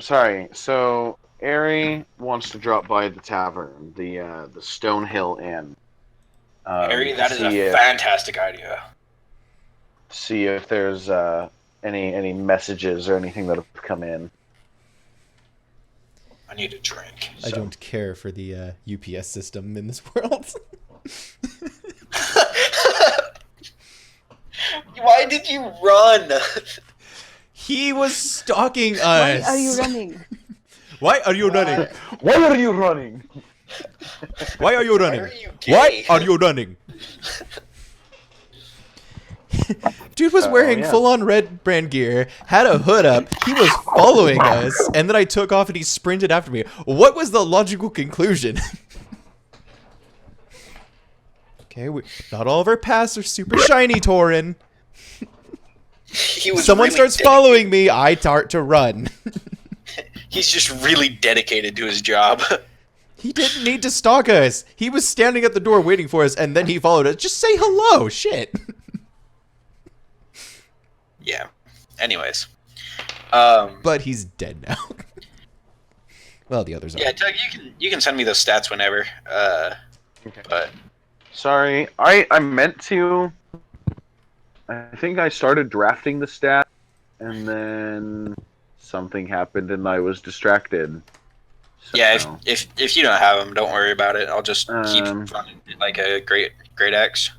Sorry. So Ari wants to drop by the tavern, the Stonehill Inn, Harry, to that is a see fantastic idea. if there's any messages or anything that have come in. I need a drink. I So. don't care for the UPS system in this world. Why did you run? He was stalking us. Why are you running? Why are you running? Why are you running? Why are you running? Why are you gay? Why are you running? Dude was wearing yeah. full-on red brand gear, had a hood up, he was following us, and then I took off and he sprinted after me. What was the logical conclusion? Okay, not all of our paths are super shiny, Torin. Someone starts following me, I start to run. He's just really dedicated to his job. He didn't need to stalk us. He was standing at the door waiting for us, and then he followed us. Just say hello, shit. Yeah. Anyways. But he's dead now. Well, the others are. Yeah, Doug, you can send me those stats whenever. Okay. But Sorry, I meant to. I think I started drafting the stat, and then something happened, and I was distracted. So, yeah, if you don't have them, don't worry about it. I'll just keep Um, running it like a great X.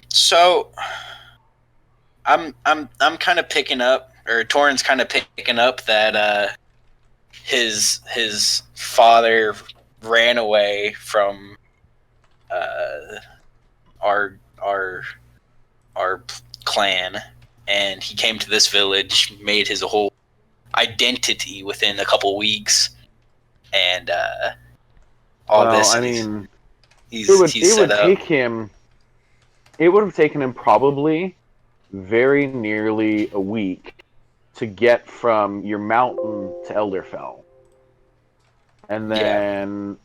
So I'm kind of picking up, or Torin's kind of picking up that his father ran away from our clan, and he came to this village, made his whole identity within a couple weeks, and all well, this. I mean, he's it would set up. take him. It would have taken him probably very nearly a week to get from your mountain to Elderfell, and then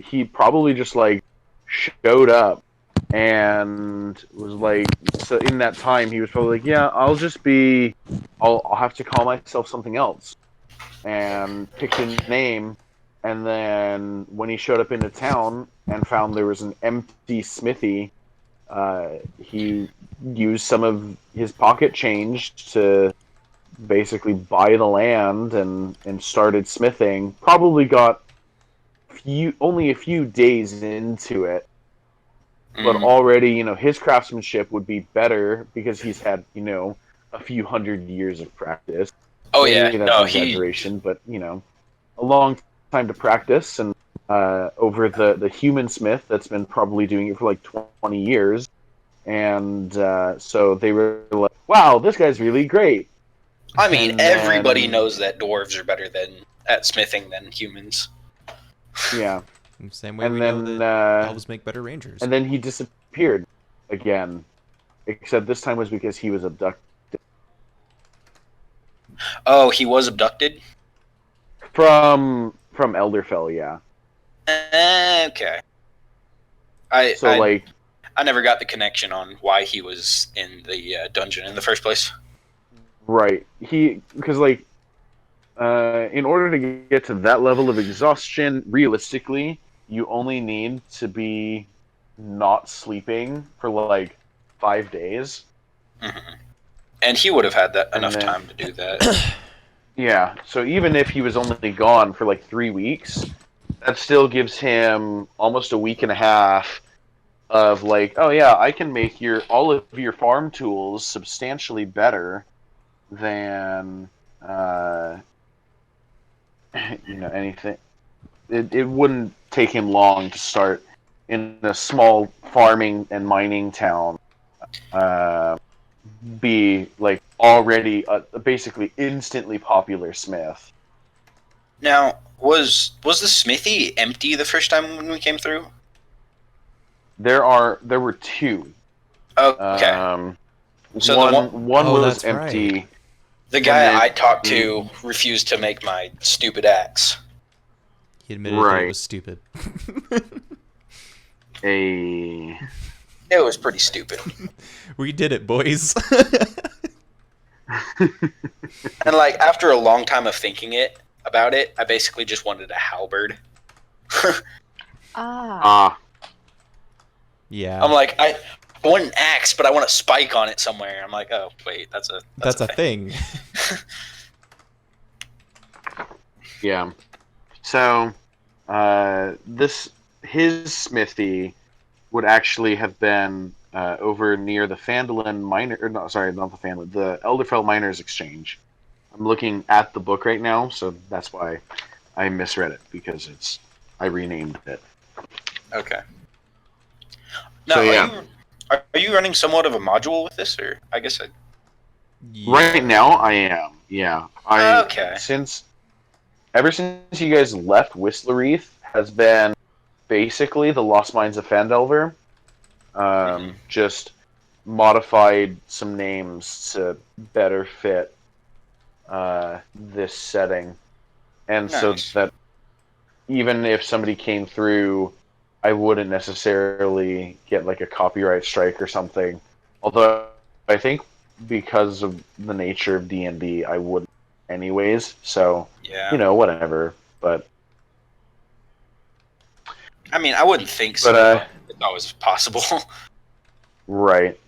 he probably just like showed up and was like, so in that time he was probably like, yeah, I'll have to call myself something else, and picked a name. And then when he showed up into town and found there was an empty smithy, he used some of his pocket change to basically buy the land and started smithing. Probably got only a few days into it, but already, his craftsmanship would be better because he's had, a few hundred years of practice. Oh Maybe yeah, that's no, an exaggeration, but a long time to practice, and over the human smith that's been probably doing it for like 20 years, and so they were like, wow, this guy's really great. I mean, And everybody then- knows that dwarves are better at smithing than humans. Yeah. Same way And we then know that elves make better rangers. and then he disappeared again, except this time was because he was abducted Oh, he was abducted? from Elderfell. Yeah. Okay. So like, I never got the connection on why he was in the dungeon in the first place. right, because like, in order to get to that level of exhaustion, realistically, you only need to be not sleeping for like 5 days. Mm-hmm. And he would have had that And enough then- time to do that. Yeah, so even if he was only gone for like 3 weeks, that still gives him almost a week and a half of like, oh yeah, I can make all of your farm tools substantially better than anything. It wouldn't take him long to start in a small farming and mining town. Be like already basically instantly popular smith. Now, was the smithy empty the first time when we came through? There were two. Oh, okay. So the one Oh, was that's empty. right. The guy when they- I talked to refused to make my stupid axe. He admitted that Right. it was stupid. A It was pretty stupid. We did it, boys. And like after a long time of thinking about it, I basically just wanted a halberd. Ah, Yeah. I'm like, I want an axe, but I want a spike on it somewhere. I'm like, oh wait, that's That's a a thing. yeah. So, his smithy would actually have been over near the Phandalin Miner, or no, sorry, not the Phandalin, the Elderfell Miners Exchange. I'm looking at the book right now, so that's why I misread it because I renamed it. Okay. So Now, yeah, are you running somewhat of a module with this, or I guess right Yeah. now I am. Yeah, okay. since ever since you guys left Whistlereth has been basically the Lost Mines of Phandelver. Mhm. Just modified some names to better fit this setting, and so Nice. that even if somebody came through, I wouldn't necessarily get like a copyright strike or something. Although I think because of the nature of D&D, I wouldn't anyways. So Yeah. whatever. But I mean, I wouldn't think so, but but it's always possible right.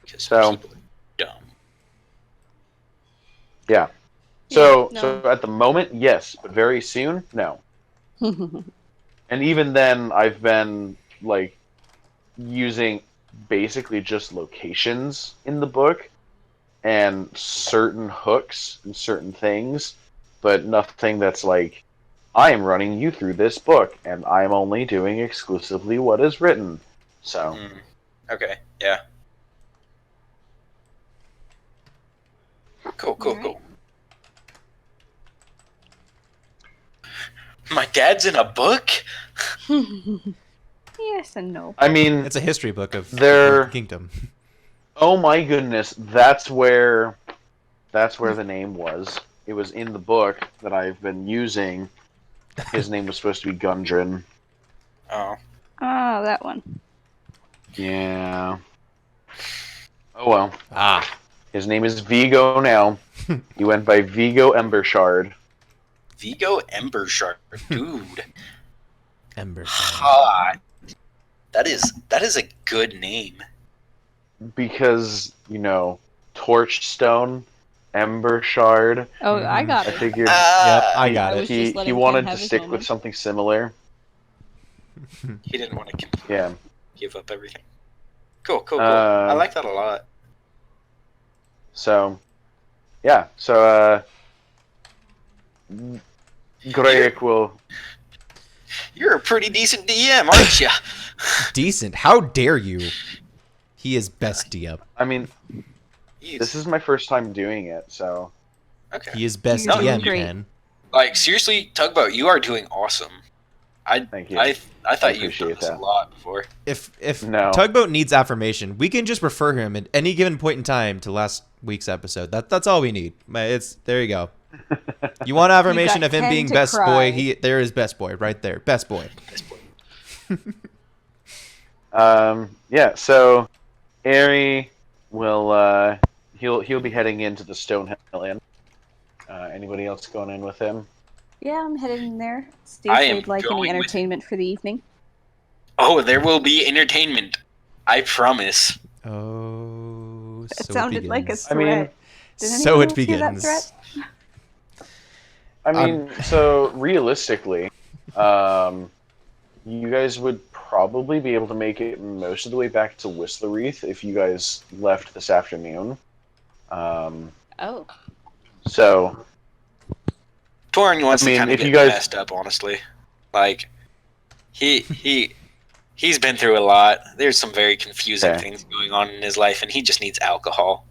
because So people are dumb. yeah. Yeah, So at the moment, yes, but very soon, no. no. And even then, I've been like using basically just locations in the book and certain hooks and certain things, but nothing that's like, I am running you through this book and I'm only doing exclusively what is written. So, Mm. Okay. Yeah. Cool. Cool. Alright. Cool. My dad's in a book. Yes and no. I mean, It's a history book of They're- the kingdom. oh my goodness, that's where the name was. It was in the book that I've been using. His name was supposed to be Gundren. Oh. Oh, that one. Yeah. Oh well. Ah. His name is Vigo now. He went by Vigo Embershard. Vigo Embershark, dude. Ember. Hot. That is a good name. Because, Torchstone, Embershard. Oh, I got I it. figured Yep, I he, got I it. was he, just letting he Ken wanted have to his stick with moment. something similar. He didn't want to Yeah. give up everything. Cool. I like that a lot. So, yeah. So, Greg will... You're a pretty decent DM, aren't you? Decent. How dare you? He is best DM. I mean, this is my first time doing it, so... okay. He is best You're doing DM, great. Ken. Like seriously, Tugboat, you are doing awesome. Thank you. I thought you've appreciate done this that. a lot before. If No. Tugboat needs affirmation, we can just refer him at any given point in time to last week's episode. That's all we need. There you go. You want affirmation got of him Ken being to best cry. boy? There is best boy right there. Best boy. Yeah, so Airy will he'll be heading into the Stonehill Inn. Anybody else going in with him? Yeah, I'm headed in there. See I if am they'd like going any with entertainment for the evening. Oh, there will be entertainment. I promise. Oh, It so sounded it like a begins. threat. I mean, Did So anyone it else hear that begins. threat? I mean, so realistically, you guys would probably be able to make it most of the way back to Whistlereth if you guys left this afternoon. Oh. So, Torin wants I mean, to kind of if get you guys- messed up, honestly. Like, he's been through a lot. There's some very confusing Okay. things going on in his life, and he just needs alcohol.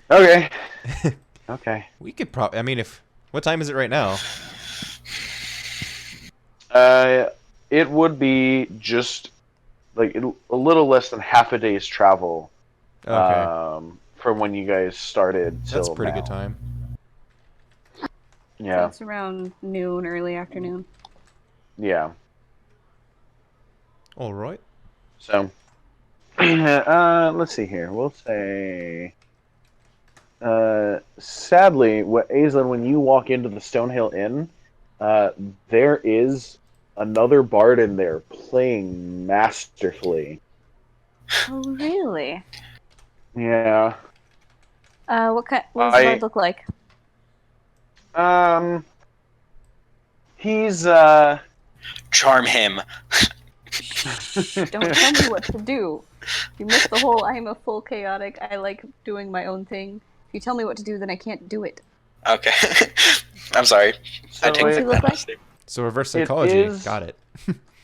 okay, okay. We could probably. I mean, what time is it right now? It would be just like a little less than half a day's travel. Okay, From when you guys started till that's a pretty now. good time. So Yeah, it's around noon, early afternoon. yeah. All right. So, Let's see here. We'll say. Sadly, Aislinn, when you walk into the Stonehill Inn, there is another bard in there playing masterfully. Oh, really? Yeah. What does the bard look like? He's Charm him. Don't tell me what to do. You missed the whole I am a full chaotic, I like doing my own thing. If you tell me what to do, then I can't do it. Okay. I'm sorry. So I take What's he look like? So reverse psychology. Got it.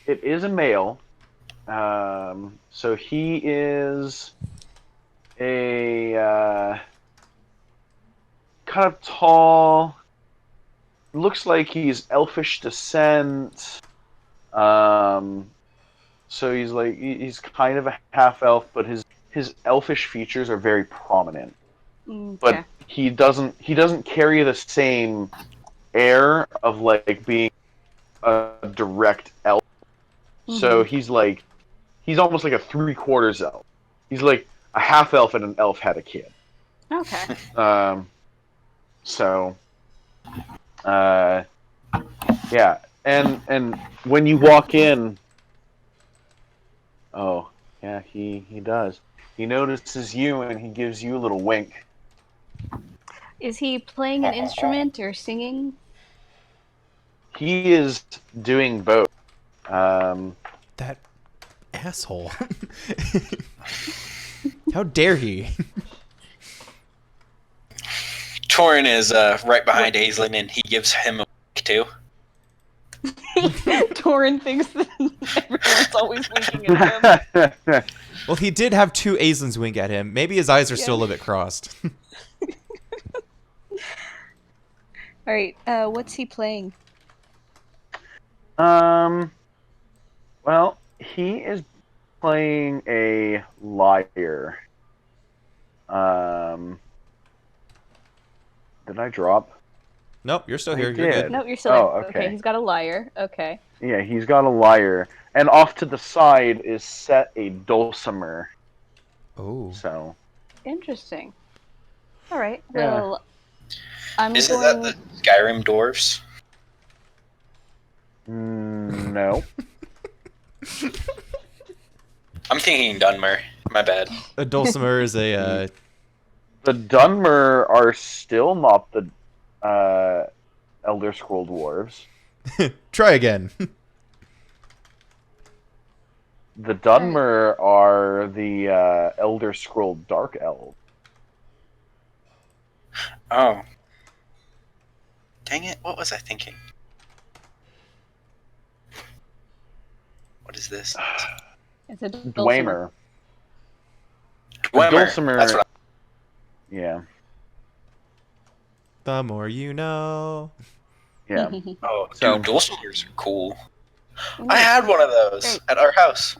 It is a male. So he is a kind of tall. Looks like he's elfish descent. So he's kind of a half elf, but his elfish features are very prominent. But he doesn't carry the same air of like being a direct elf. So he's almost like a 3/4 elf. He's like a half elf and an elf had a kid. Okay. Yeah, and when you walk in, oh yeah, he does. He notices you and he gives you a little wink. Is he playing an instrument or singing? He is doing both. That asshole. How dare he? Torin is right behind Aislinn, and he gives him a wink too. Torin thinks that everyone's always winking at him. Well, he did have two Aislin's wink at him. Maybe his eyes are still a little bit crossed. All right. What's he playing? Well, he is playing a lyre. Did I drop? Nope, you're still here. I You're did. good. No, you're still Oh, there. okay. He's got a lyre. Okay. Yeah, he's got a lyre, and off to the side is set a dulcimer. Oh. So. Interesting. All right. Yeah. Well, I'm Isn't going. that the Skyrim dwarves? No. I'm thinking Dunmer. My bad. A dulcimer is a. The Dunmer are still not the Elder Scroll dwarves. Try again. The Dunmer are the Elder Scroll Dark Elves. Oh. Dang it, what was I thinking? What is this? It's a Dwemer. Dwemer. Dulcimer. That's what Yeah. The more you know. Yeah. Oh, So- dude, dulcimers are cool. I had one of those at our house.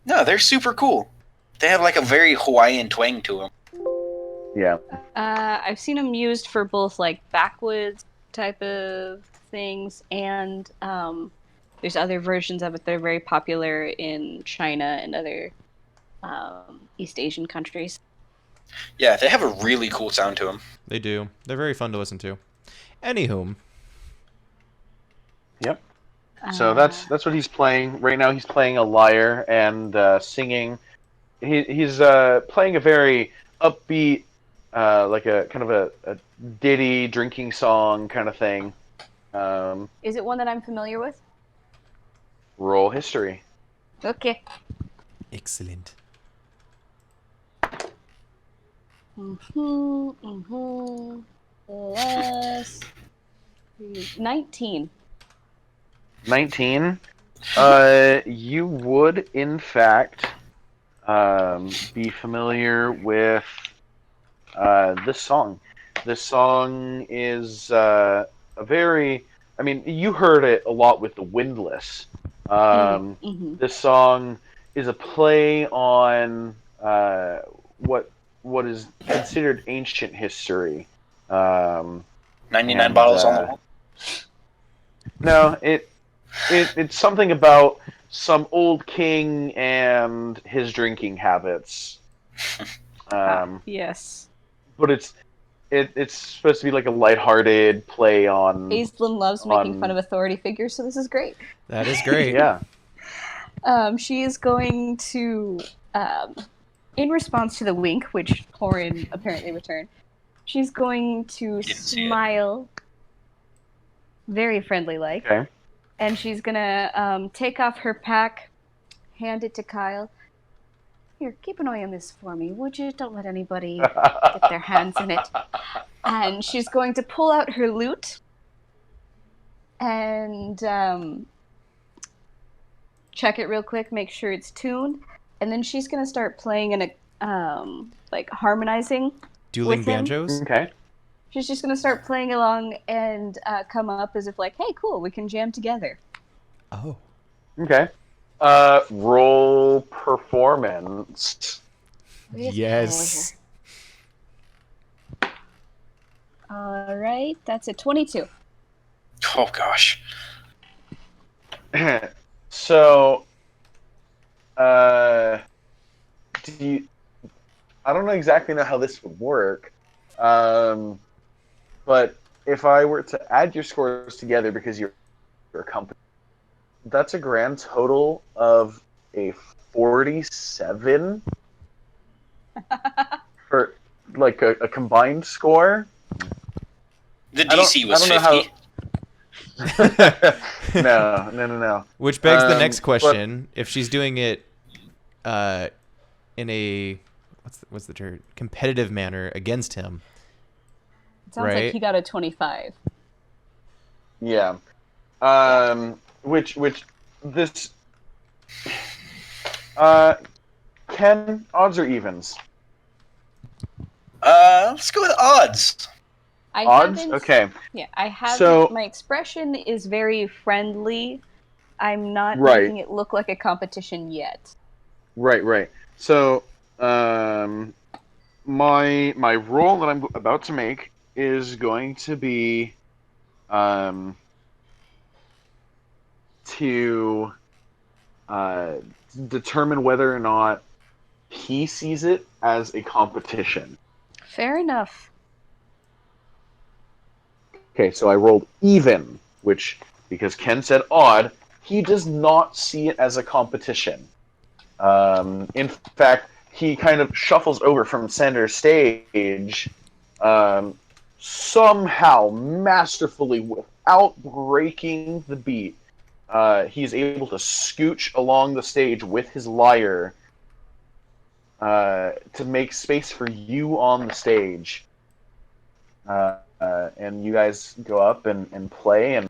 No, they're super cool. They have like a very Hawaiian twang to them. Yeah. I've seen them used for both like backwoods type of things, and there's other versions of it that are very popular in China and other East Asian countries. Yeah, they have a really cool sound to them. They do. They're very fun to listen to. Anywho. Yep. So that's what he's playing right now. He's playing a lyre and singing. He's playing a very upbeat, like a kind of a ditty drinking song kind of thing. Is it one that I'm familiar with? Roll history. Okay. Excellent. 19. 19. You would in fact be familiar with this song. This song is a very. I mean, you heard it a lot with the Windless. This song is a play on what is considered ancient history. 99 bottles on the wall. No, it's something about some old king and his drinking habits. Yes. But it's supposed to be like a lighthearted play on Aislinn loves making fun of authority figures, so this is great. That is great. yeah. She is going to, in response to the wink, which Torin apparently returned, she's going to didn't see it. smile very friendly-like. Okay. And she's gonna take off her pack, hand it to Kyle. Here, keep an eye on this for me, would you? Don't let anybody get their hands in it. And she's going to pull out her lute and check it real quick, make sure it's tuned, and then she's gonna start playing in a like harmonizing. Dueling with him. banjos. Okay. She's just gonna start playing along and come up as if like, hey, cool, we can jam together. Oh. Okay. Roll performance. Yes. All right, that's a 22. Oh gosh. So, do you? I don't know exactly know how this would work, but if I were to add your scores together because you're a company, that's a grand total of a 47 for like a combined score. The DC was I don't know 50. No. Which begs the Um, next question: if she's doing it in a what's the term, competitive manner against him, It sounds right? like he got a 25. Yeah. Which this Ken, odds or evens? Let's go with odds. I Odds? haven't. Okay. Yeah, I haven't. So- My expression is very friendly. I'm not Right. making it look like a competition yet. Right. So, my roll that I'm about to make is going to be to determine whether or not he sees it as a competition. Fair enough. Okay, so I rolled even, which, because Ken said odd, he does not see it as a competition. In fact, he kind of shuffles over from center stage, somehow, masterfully, without breaking the beat. He's able to scooch along the stage with his lyre to make space for you on the stage. And you guys go up and play, and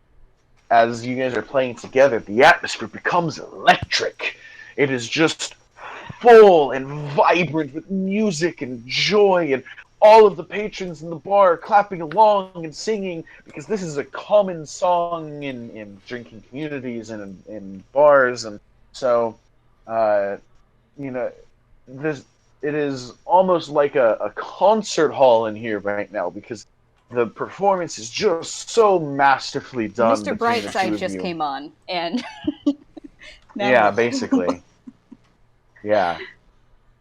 as you guys are playing together, the atmosphere becomes electric. It is just full and vibrant with music and joy, and all of the patrons in the bar clapping along and singing, because this is a common song in drinking communities and in bars, and so, it is almost like a concert hall in here right now, because the performance is just so masterfully done. Mr. between the two Brightside of just you. came on, and now Yeah, what? basically. Yeah.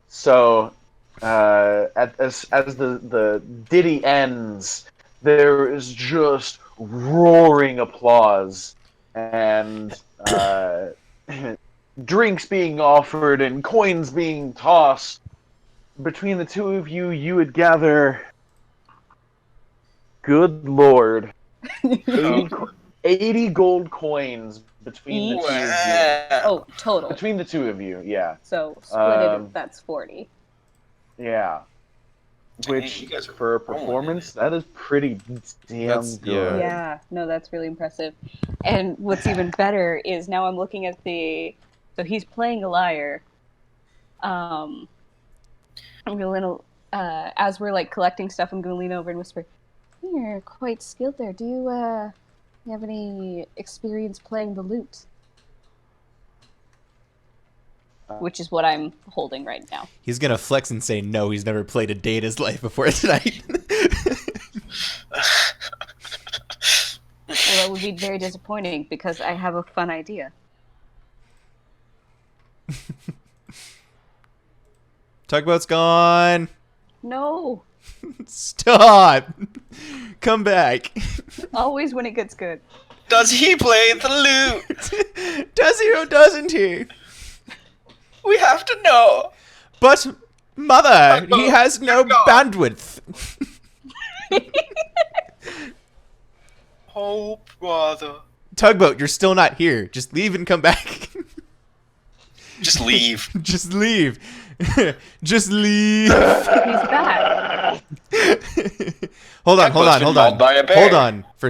So, as the ditty ends, there is just roaring applause and drinks being offered and coins being tossed. Between the two of you, you would gather, good lord, 80 gold coins between the two of you. Wow. Oh, total. Between the two of you, yeah. So split Um, it. That's 40. Yeah. Dang, Which, you guys are for a rolling in performance, it. that is pretty damn That's- good. Yeah, no, that's really impressive. And what's even better is now I'm looking at the. So he's playing a lyre. I'm gonna lean, as we're like collecting stuff, I'm gonna lean over and whisper, "You're quite skilled there. Do you have any experience playing the lute?" Which is what I'm holding right now. He's gonna flex and say no. He's never played a day in his life before tonight. Well, that would be very disappointing because I have a fun idea. Tugboat's gone. No. Stop. Come back. Always when it gets good. Does he play the lute? Does he or doesn't he? We have to know. But, mother, he has no You're gone. bandwidth. Oh, brother. Tugboat, you're still not here. Just leave and come back. Just leave. Just leave. Just leave. He's back. Hold on. Tugboat's been mauled by a bear. Hold on. For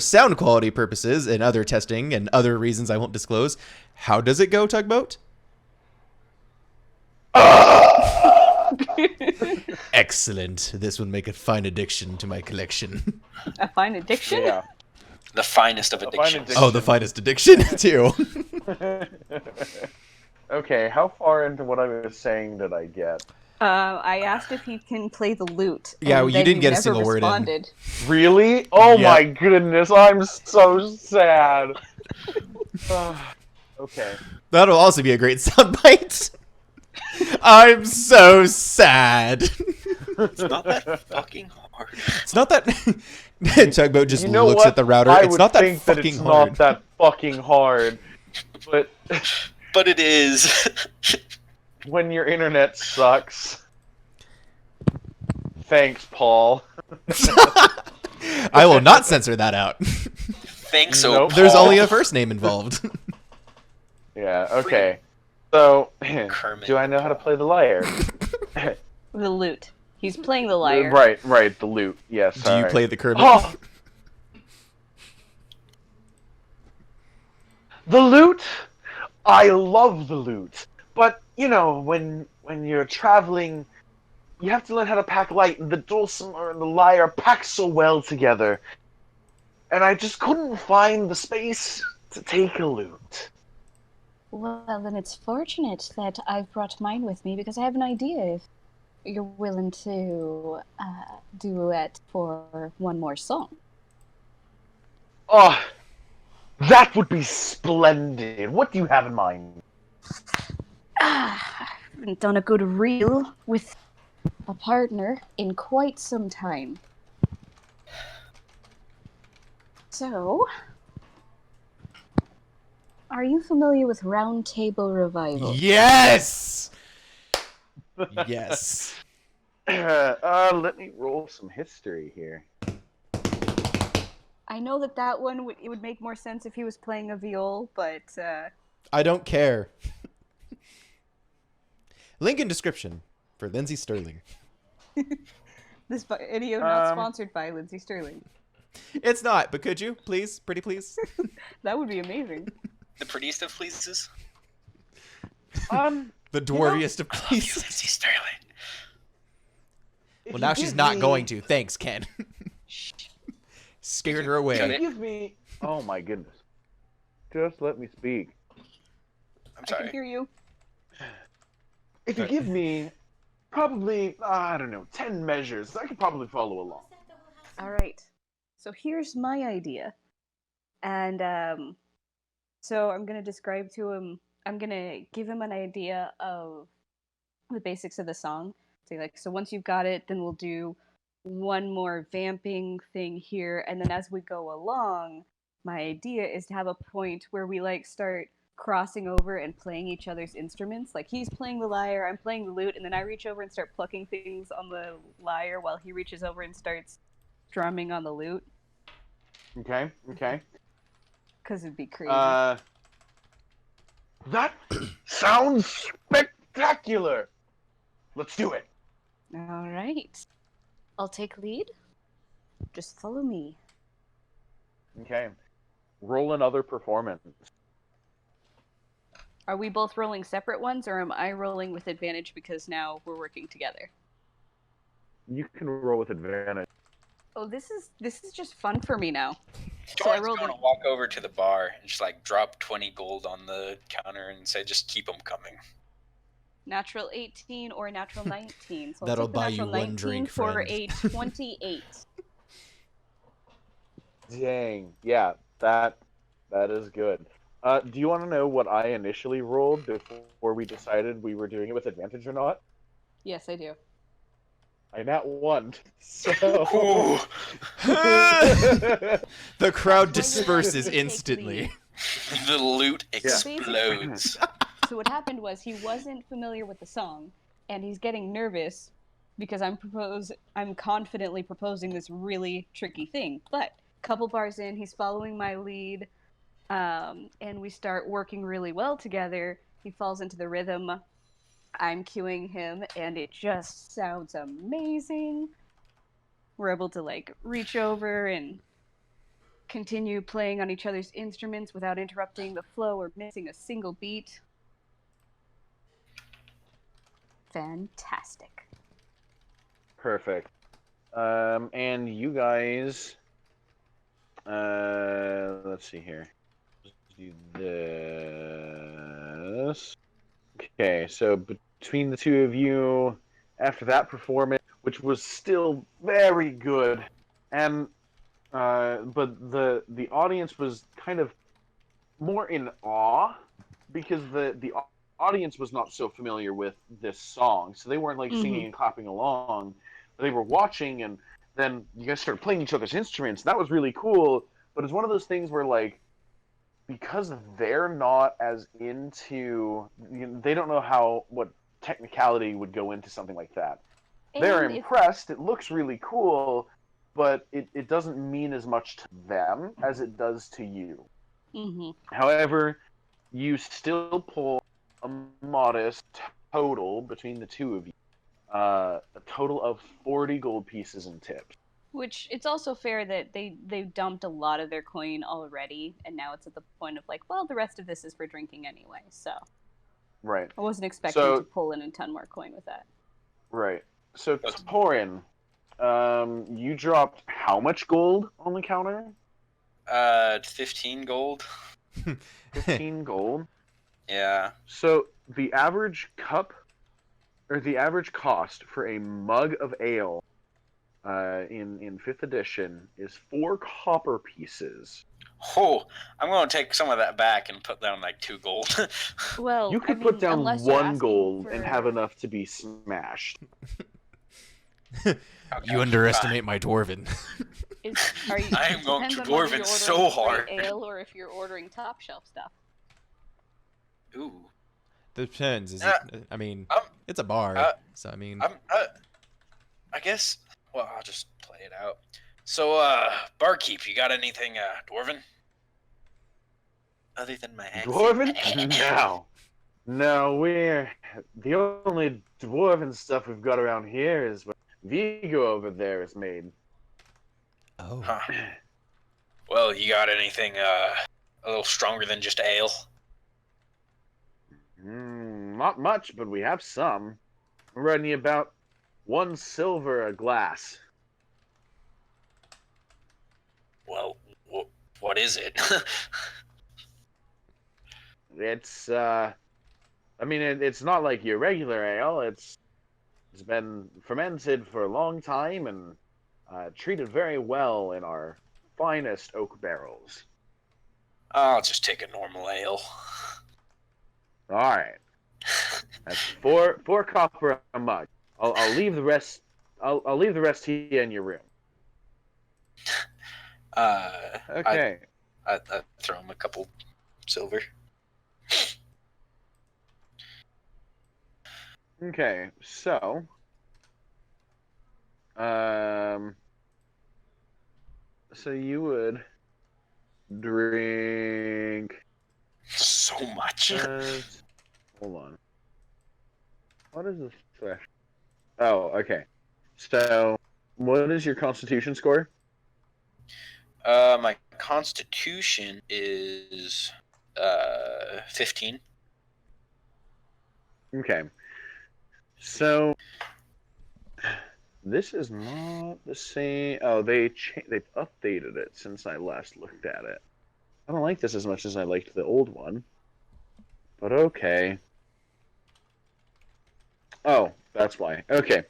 sound quality purposes and other testing and other reasons I won't disclose, how does it go, Tugboat? Excellent. This would make a fine addition to my collection. A fine addiction? Yeah. The finest of A fine addictions. addiction. Oh, the finest addiction, too. Okay, how far into what I was saying did I get? I asked if he can play the lute. Yeah, and well, you then didn't get a never single word in. responded. Really? Oh Yep. my goodness, I'm so sad. Okay. That'll also be a great soundbite. I'm so sad. It's not that fucking hard. It's not that. Tugboat just You know looks what? at the router. I It's would not that think that fucking it's hard. not that fucking hard. But But it is. when your internet sucks. Thanks, Paul. I will not censor that out. Thanks, Nope. There's Paul. only a first name involved. Yeah, okay. So, Kermit. do I know how to play the lyre? The lute. He's playing the lyre. Right, the lute. Yes. Do you sorry. play the Kermit? Oh! The lute? I love the lute. But, you know, when you're traveling, you have to learn how to pack light, and the dulcimer and the lyre pack so well together. And I just couldn't find the space to take a lute. Well, then it's fortunate that I've brought mine with me because I have an idea if you're willing to duet for one more song. Oh, that would be splendid. What do you have in mind? I haven't done a good reel with a partner in quite some time. So, are you familiar with Roundtable Revival? Yes. Yes. Let me roll some history here. I know that one it would make more sense if he was playing a viol, but I don't care. Link in description for Lindsey Stirling. this video not sponsored by Lindsey Stirling. It's not, but could you, please, pretty please? That would be amazing. The prettiest of pleases. The dwarviest of I love you, please. Lindsey Stirling. Well, now she's not going to. Thanks, Ken. Scared her Cut away. it. Give me. Oh my goodness. Just let me speak. I'm I sorry. can hear you. If you give me probably, I don't know, 10 measures, I could probably follow along. All right. So here's my idea. And so I'm going to describe to him, I'm going to give him an idea of the basics of the song. Say like, so once you've got it, then we'll do one more vamping thing here. And then as we go along, my idea is to have a point where we like start crossing over and playing each other's instruments. Like he's playing the lyre, I'm playing the lute, and then I reach over and start plucking things on the lyre while he reaches over and starts drumming on the lute. Okay. Because it'd be crazy. That sounds spectacular. Let's do it. All right. I'll take lead. Just follow me. Okay. Roll another performance. Are we both rolling separate ones, or am I rolling with advantage because now we're working together? You can roll with advantage. Oh, this is just fun for me now. So I Torrance rolled going to walk over to the bar and just like drop 20 gold on the counter and say, just keep them coming. natural 18 or natural 19. So I'll That'll take the buy you natural one 19 drink, for friend. a 28. Dang. Yeah, that is good. Do you want to know what I initially rolled before we decided we were doing it with advantage or not? Yes, I do. I nat one. So. Ooh. The crowd That's why you have disperses to take instantly. lead. The loot Yeah. explodes. So what happened was he wasn't familiar with the song, and he's getting nervous because I'm confidently proposing this really tricky thing. But couple bars in, he's following my lead, and we start working really well together. He falls into the rhythm. I'm cueing him, and it just sounds amazing. We're able to like reach over and continue playing on each other's instruments without interrupting the flow or missing a single beat. Fantastic. Perfect. And you guys, let's see here. Let's do this. Okay, so between the two of you, after that performance, which was still very good, and but the audience was kind of more in awe because the audience was not so familiar with this song, so they weren't like singing and clapping along. They were watching, and then you guys started playing each other's instruments. That was really cool. But it's one of those things where like because they're not as into, they don't know what technicality would go into something like that. They're And impressed. It looks really cool, but it doesn't mean as much to them as it does to you. However, you still pull a modest total between the two of you. A total of 40 gold pieces in tips. which it's also fair that they dumped a lot of their coin already, and now it's at the point of like, well, the rest of this is for drinking anyway. So Right. I wasn't expecting to pull in a ton more coin with that. Right. So Torin, you dropped how much gold on the counter? 15 gold. 15 gold. Yeah. So the average cup, or the average cost for a mug of ale in 5th edition is 4 copper pieces. Oh, I'm going to take some of that back and put down like 2 gold. Well, You could I mean, put down unless you're 1 asking gold for... and have enough to be smashed. You underestimate my dwarven. I am going to depends on whether dwarven you're so ordering hard. straight ale or if you're ordering top shelf stuff. Ooh. Depends. I mean, it's a bar, so I mean, I guess. Well, I'll just play it out. So, barkeep, you got anything dwarven? Other than my accent? Dwarven? No, we're the only dwarven stuff we've got around here is what Vigo over there is made. oh, Huh. Well, you got anything a little stronger than just ale? Not much, but we have some. We're running about 1 silver a glass. Well, what is it? It's I mean it's not like your regular ale. It's been fermented for a long time and treated very well in our finest oak barrels. I'll just take a normal ale. All right, that's four copper a mug. I'll leave the rest. I'll leave the rest here in your room. Okay. I throw him a couple silver. Okay, so so you would drink So much. hold on. What is the thresh? Oh, okay. So, what is your Constitution score? My constitution is 15. Okay. So, this is not the same. Oh, they've updated it since I last looked at it. I don't like this as much as I liked the old one. But okay. Oh, that's why. Okay.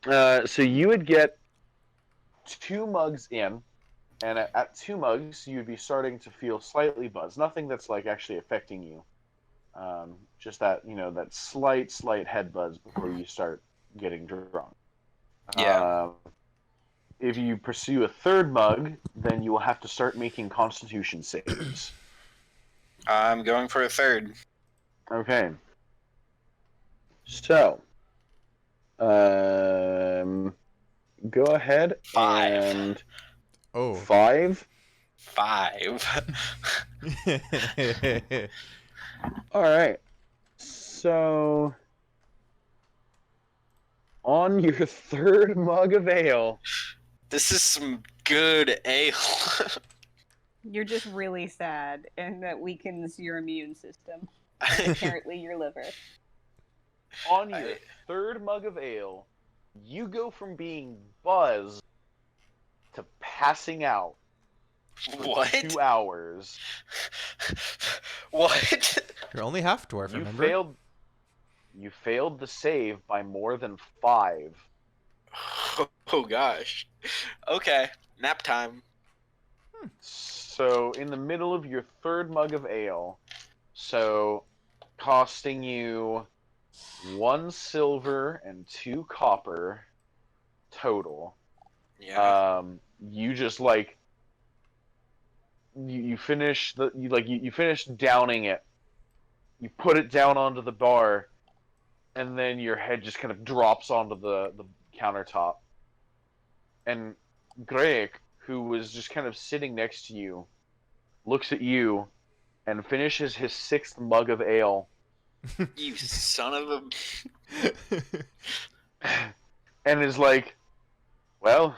So you would get 2 mugs in, And at 2 mugs, you'd be starting to feel slightly buzzed. Nothing that's like actually affecting you. Just that that slight head buzz before you start getting drunk. Yeah. If you pursue a 3rd mug, then you will have to start making Constitution saves. I'm going for a 3rd. Okay. So, go ahead 5. and Oh. 5. 5. All right. So, on your 3rd mug of ale, This is some good ale. You're just really sad, and that weakens your immune system. Apparently, your liver. on your 3rd mug of ale, you go from being buzzed to passing out for What? 2 hours. What? You're only half dwarf, You remember? failed the save by more than 5. Oh gosh. Okay, nap time. So in the middle of your 3rd mug of ale, so costing you 1 silver and 2 copper total. Yeah. You just like you finish you finish downing it. You put it down onto the bar, and then your head just kind of drops onto the countertop. And Greg, who was just kind of sitting next to you, looks at you and finishes his 6th mug of ale You son of a. and is like, well,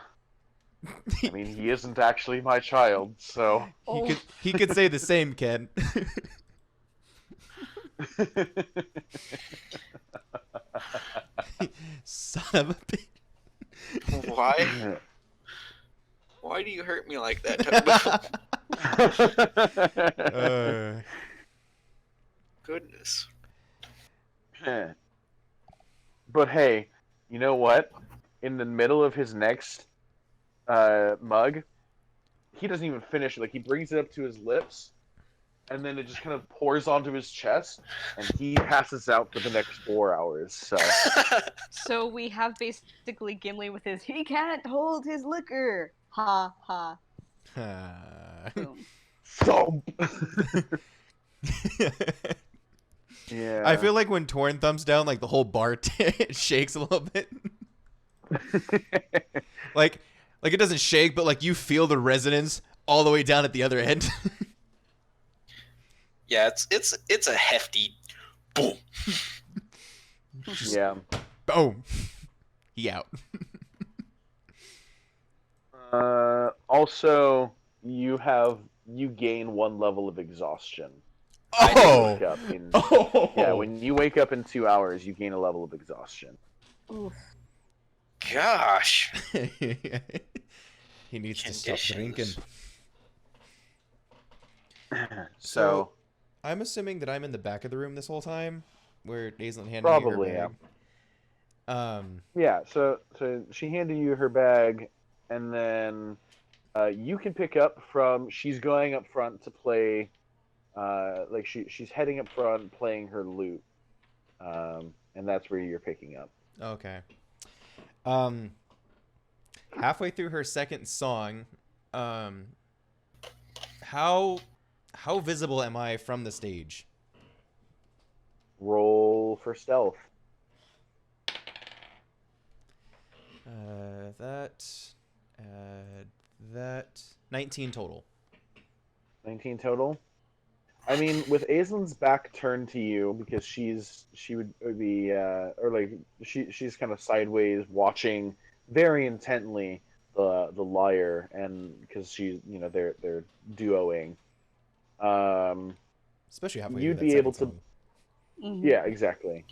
I mean, he isn't actually my child, so. He could say the same, Ken. Son of a bitch. Why? Why do you hurt me like that, Tobo? Goodness. But hey, you know what? In the middle of his next mug, he doesn't even finish it. Like, he brings it up to his lips, and then it just kind of pours onto his chest, and he passes out for the next 4 hours. So, So we have basically Gimli with his "he can't hold his liquor." Ha ha. Boom. thump. Yeah. I feel like when Torn thumbs down, like the whole bar shakes a little bit. like it doesn't shake, but like you feel the resonance all the way down at the other end. Yeah, it's a hefty boom. Yeah. Boom. He out. Also, you gain 1 level of exhaustion. Oh. Yeah, when you wake up in 2 hours, you gain a level of exhaustion. Oof. Gosh. He needs to stop drinking. So I'm assuming that I'm in the back of the room this whole time, where Aislinn handed probably, me her bag. yeah. So she handed you her bag, and then you can pick up from. She's going up front to play. Like she's heading up front playing her lute, and that's where you're picking up. Okay. Halfway through her second song, how visible am I from the stage? Roll for stealth. That 19 total. 19 total. I mean, with Aislinn's back turned to you because she's kind of sideways watching very intently the lyre, and because she's they're duoing. Especially halfway You'd through be that able to. second song. Yeah, exactly.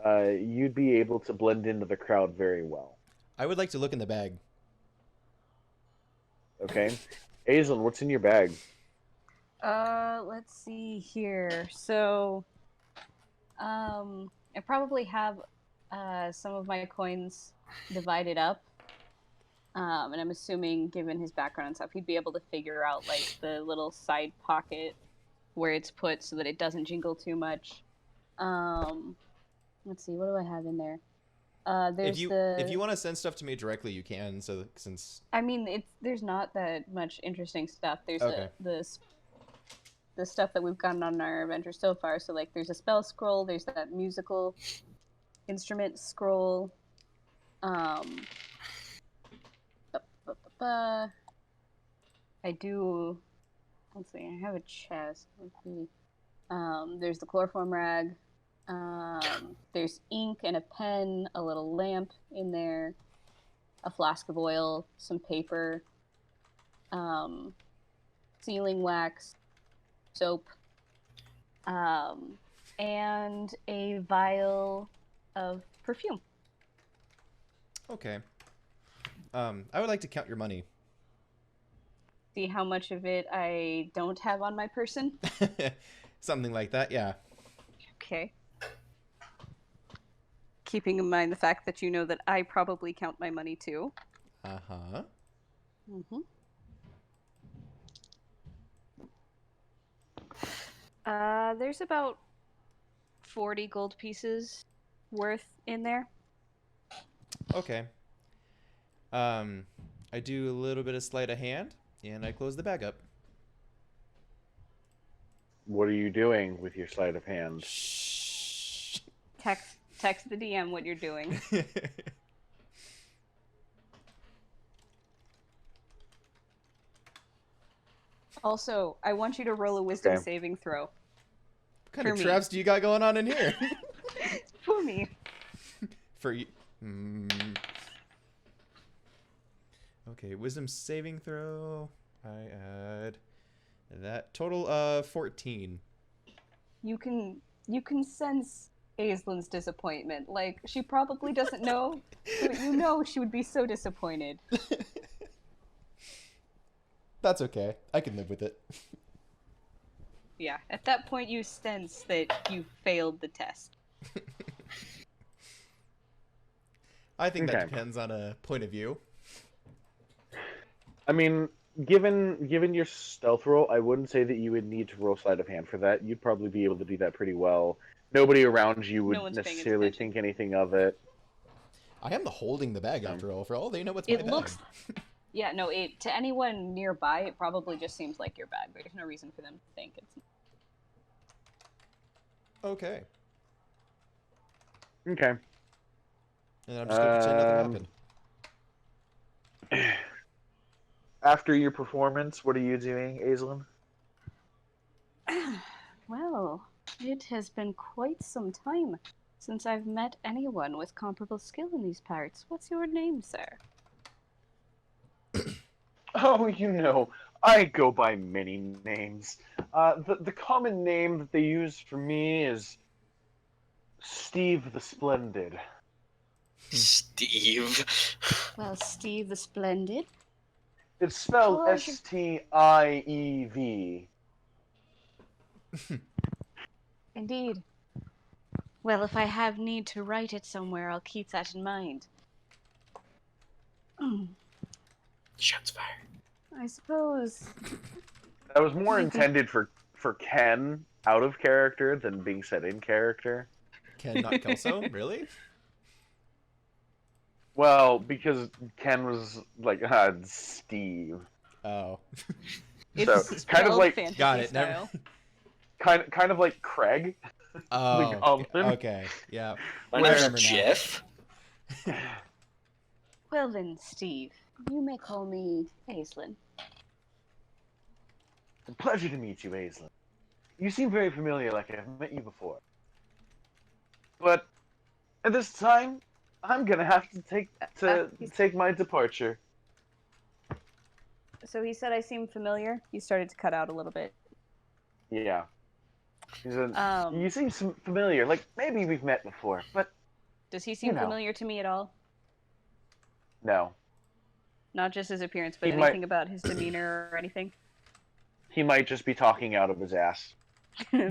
You'd be able to blend into the crowd very well. I would like to look in the bag. Okay, Aislinn, what's in your bag? Let's see here. So, I probably have some of my coins divided up. And I'm assuming, given his background and stuff, he'd be able to figure out like the little side pocket where it's put so that it doesn't jingle too much. Let's see, what do I have in there? There's if you want to send stuff to me directly, you can. So since I mean, there's not that much interesting stuff. There's Okay. the stuff that we've gotten on our adventure so far. So like, there's a spell scroll. There's that musical instrument scroll. I do. Let's see. I have a chest. Let's see. There's the chloroform rag. There's ink and a pen, a little lamp in there, a flask of oil, some paper, sealing wax, soap, and a vial of perfume. okay, I would like to count your money. See how much of it I don't have on my person? Something like that. Yeah. Okay. Keeping in mind the fact that you know that I probably count my money too. Uh-huh. Mm-hmm. There's about 40 gold pieces worth in there. Okay. I do a little bit of sleight of hand, and I close the bag up. What are you doing with your sleight of hand? Shh. Text the DM what you're doing. Also, I want you to roll a wisdom Okay. saving throw. What kind For of me. traps do you got going on in here? For me. For you. Okay, wisdom saving throw. I add that total of 14. You can sense Aislin's disappointment. Like, she probably doesn't know, but you know she would be so disappointed. That's okay. I can live with it. Yeah, at that point you sense that you failed the test. I think that Okay. depends on a point of view. I mean, given your stealth roll, I wouldn't say that you would need to roll sleight of hand for that. You'd probably be able to do that pretty well. Nobody around you would No one's paying necessarily attention. think anything of it. I am the holding the bag after all. For all they know, it's It my looks... bag. Yeah, no, to anyone nearby, it probably just seems like your bag. There's no reason for them to think it's... Okay. Okay. And I'm just going to pretend nothing happened. After your performance, what are you doing, Aislinn? Well, it has been quite some time since I've met anyone with comparable skill in these parts. What's your name, sir? Oh, you know, I go by many names. The common name that they use for me is Steve the Splendid. Steve. Well, Steve the Splendid. It's spelled Pleasure. Stiev. Indeed. Well, if I have need to write it somewhere, I'll keep that in mind. Shots fired. I suppose. That was more intended for Ken out of character than being said in character. Ken, not Kelso? Really? Well, because Ken was like, Steve. Oh. It's kind of spelled like- fantasy Got it. style. Kind of like Craig. Oh. goblin. Okay. Yeah. My I name's remember now. Jeff. Well then, Steve, you may call me Aislinn. It's a pleasure to meet you, Aislinn. You seem very familiar, like I've met you before. But at this time, I'm gonna have to take my departure. So he said I seem familiar. You started to cut out a little bit. Yeah. He said, Um, you seem familiar, like maybe we've met before, but Does he seem you know. familiar to me at all? no. Not just his appearance, but He anything might- about his demeanor or anything? He might just be talking out of his ass.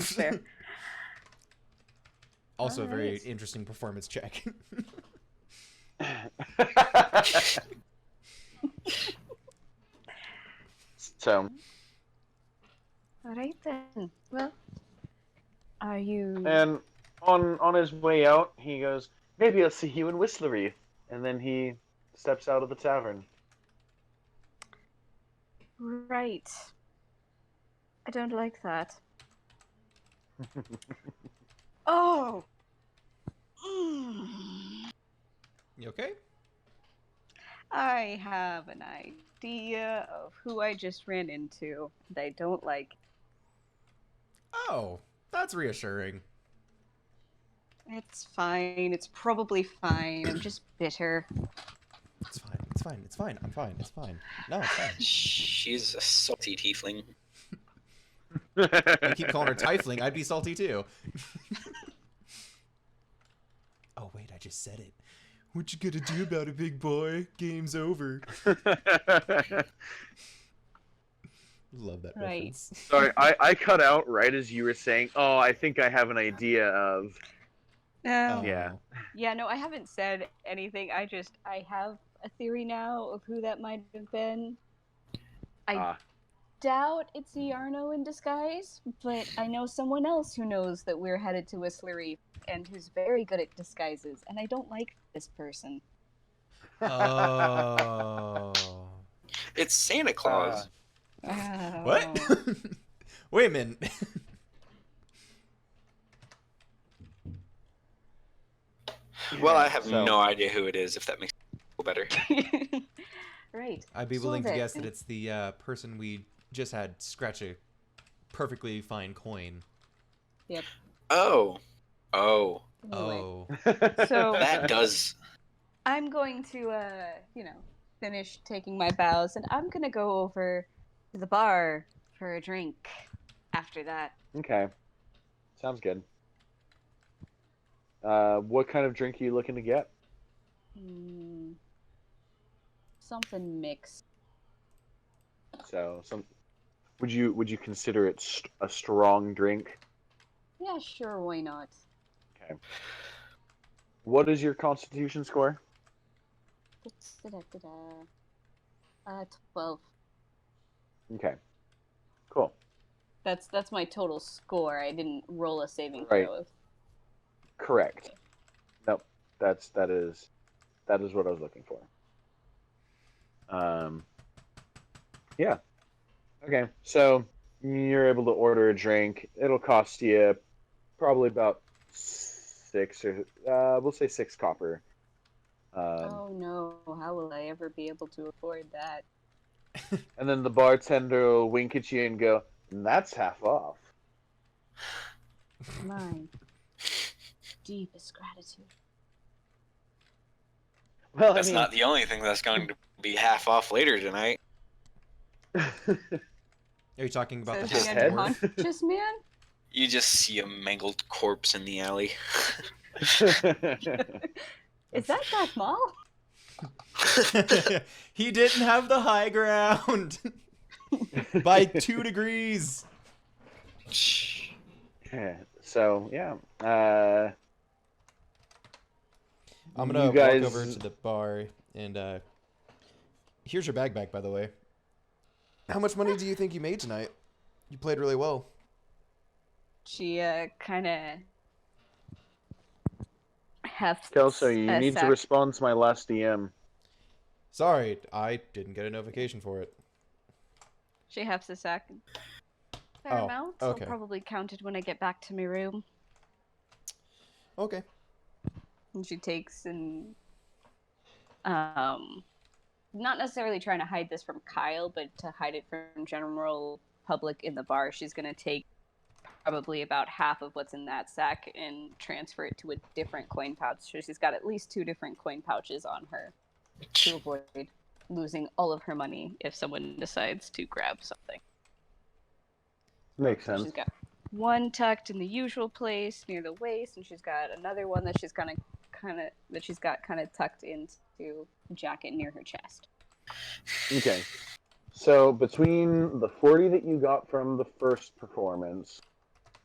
Fair. Also a very Alright. interesting performance check. So, All right then. Well, are you? and on his way out, he goes, "Maybe I'll see you in Whistlery," and then he steps out of the tavern. Right. I don't like that. Oh. Mm. You okay? I have an idea of who I just ran into, and I don't like. Oh, that's reassuring. It's fine. It's probably fine. I'm just bitter. It's fine. It's fine. It's fine. I'm fine. It's fine. No, it's fine. She's a salty tiefling. You keep calling her Tiefling, I'd be salty too. Oh wait, I just said it. What you gonna do about it, big boy? Game's over. Love that Right. reference. Sorry, I cut out right as you were saying, "Oh, I think I have an idea of." No. Yeah. Yeah, no, I haven't said anything. I have a theory now of who that might have been. I doubt it's Yarno in disguise, but I know someone else who knows that we're headed to Whistlery and who's very good at disguises, and I don't like this person. Oh. It's Santa Claus. What? Wait a minute. Well, I have So- no idea who it is, if that makes it feel better. Right. I'd be So willing to then- guess that it's the person we just had scratch a perfectly fine coin. Yep. Oh. Anyway, Oh. so That does. I'm going to, finish taking my bows, and I'm gonna go over to the bar for a drink after that. Okay. Sounds good. What kind of drink are you looking to get? Something mixed. So, would you consider it a strong drink? Yeah, sure, why not? Okay. What is your Constitution score? 12. Okay. Cool. That's my total score. I didn't roll a saving Right. throw. Correct. Nope. That is what I was looking for. Yeah. Okay. So you're able to order a drink. It'll cost you probably about 6 or we'll say 6 copper. Oh no, how will I ever be able to afford that? And then the bartender will wink at you and go, "That's half off." My deepest gratitude. Well, That's not the only thing that's going to be half off later tonight. Are you talking about Says the his the head? unconscious man? You just see a mangled corpse in the alley. Is that Darth Maul? He didn't have the high ground by 2 degrees. So yeah, I'm gonna You guys- walk over to the bar and here's your bag back, by the way. How much money do you think you made tonight? You played really well. She kind of hefts. Kelso, you a need to sack. respond to my last DM. Sorry, I didn't get a notification for it. She hefts a sack. Fair Oh, amount. okay. I'll probably count it when I get back to my room. Okay. And she takes and not necessarily trying to hide this from Kyle, but to hide it from general public in the bar, she's gonna take probably about half of what's in that sack and transfer it to a different coin pouch. So she's got at least 2 different coin pouches on her to avoid losing all of her money if someone decides to grab something. Makes So sense. she's got one tucked in the usual place near the waist, and she's got another one that she's got kind of tucked into a jacket near her chest. Okay. So between the 40 that you got from the first performance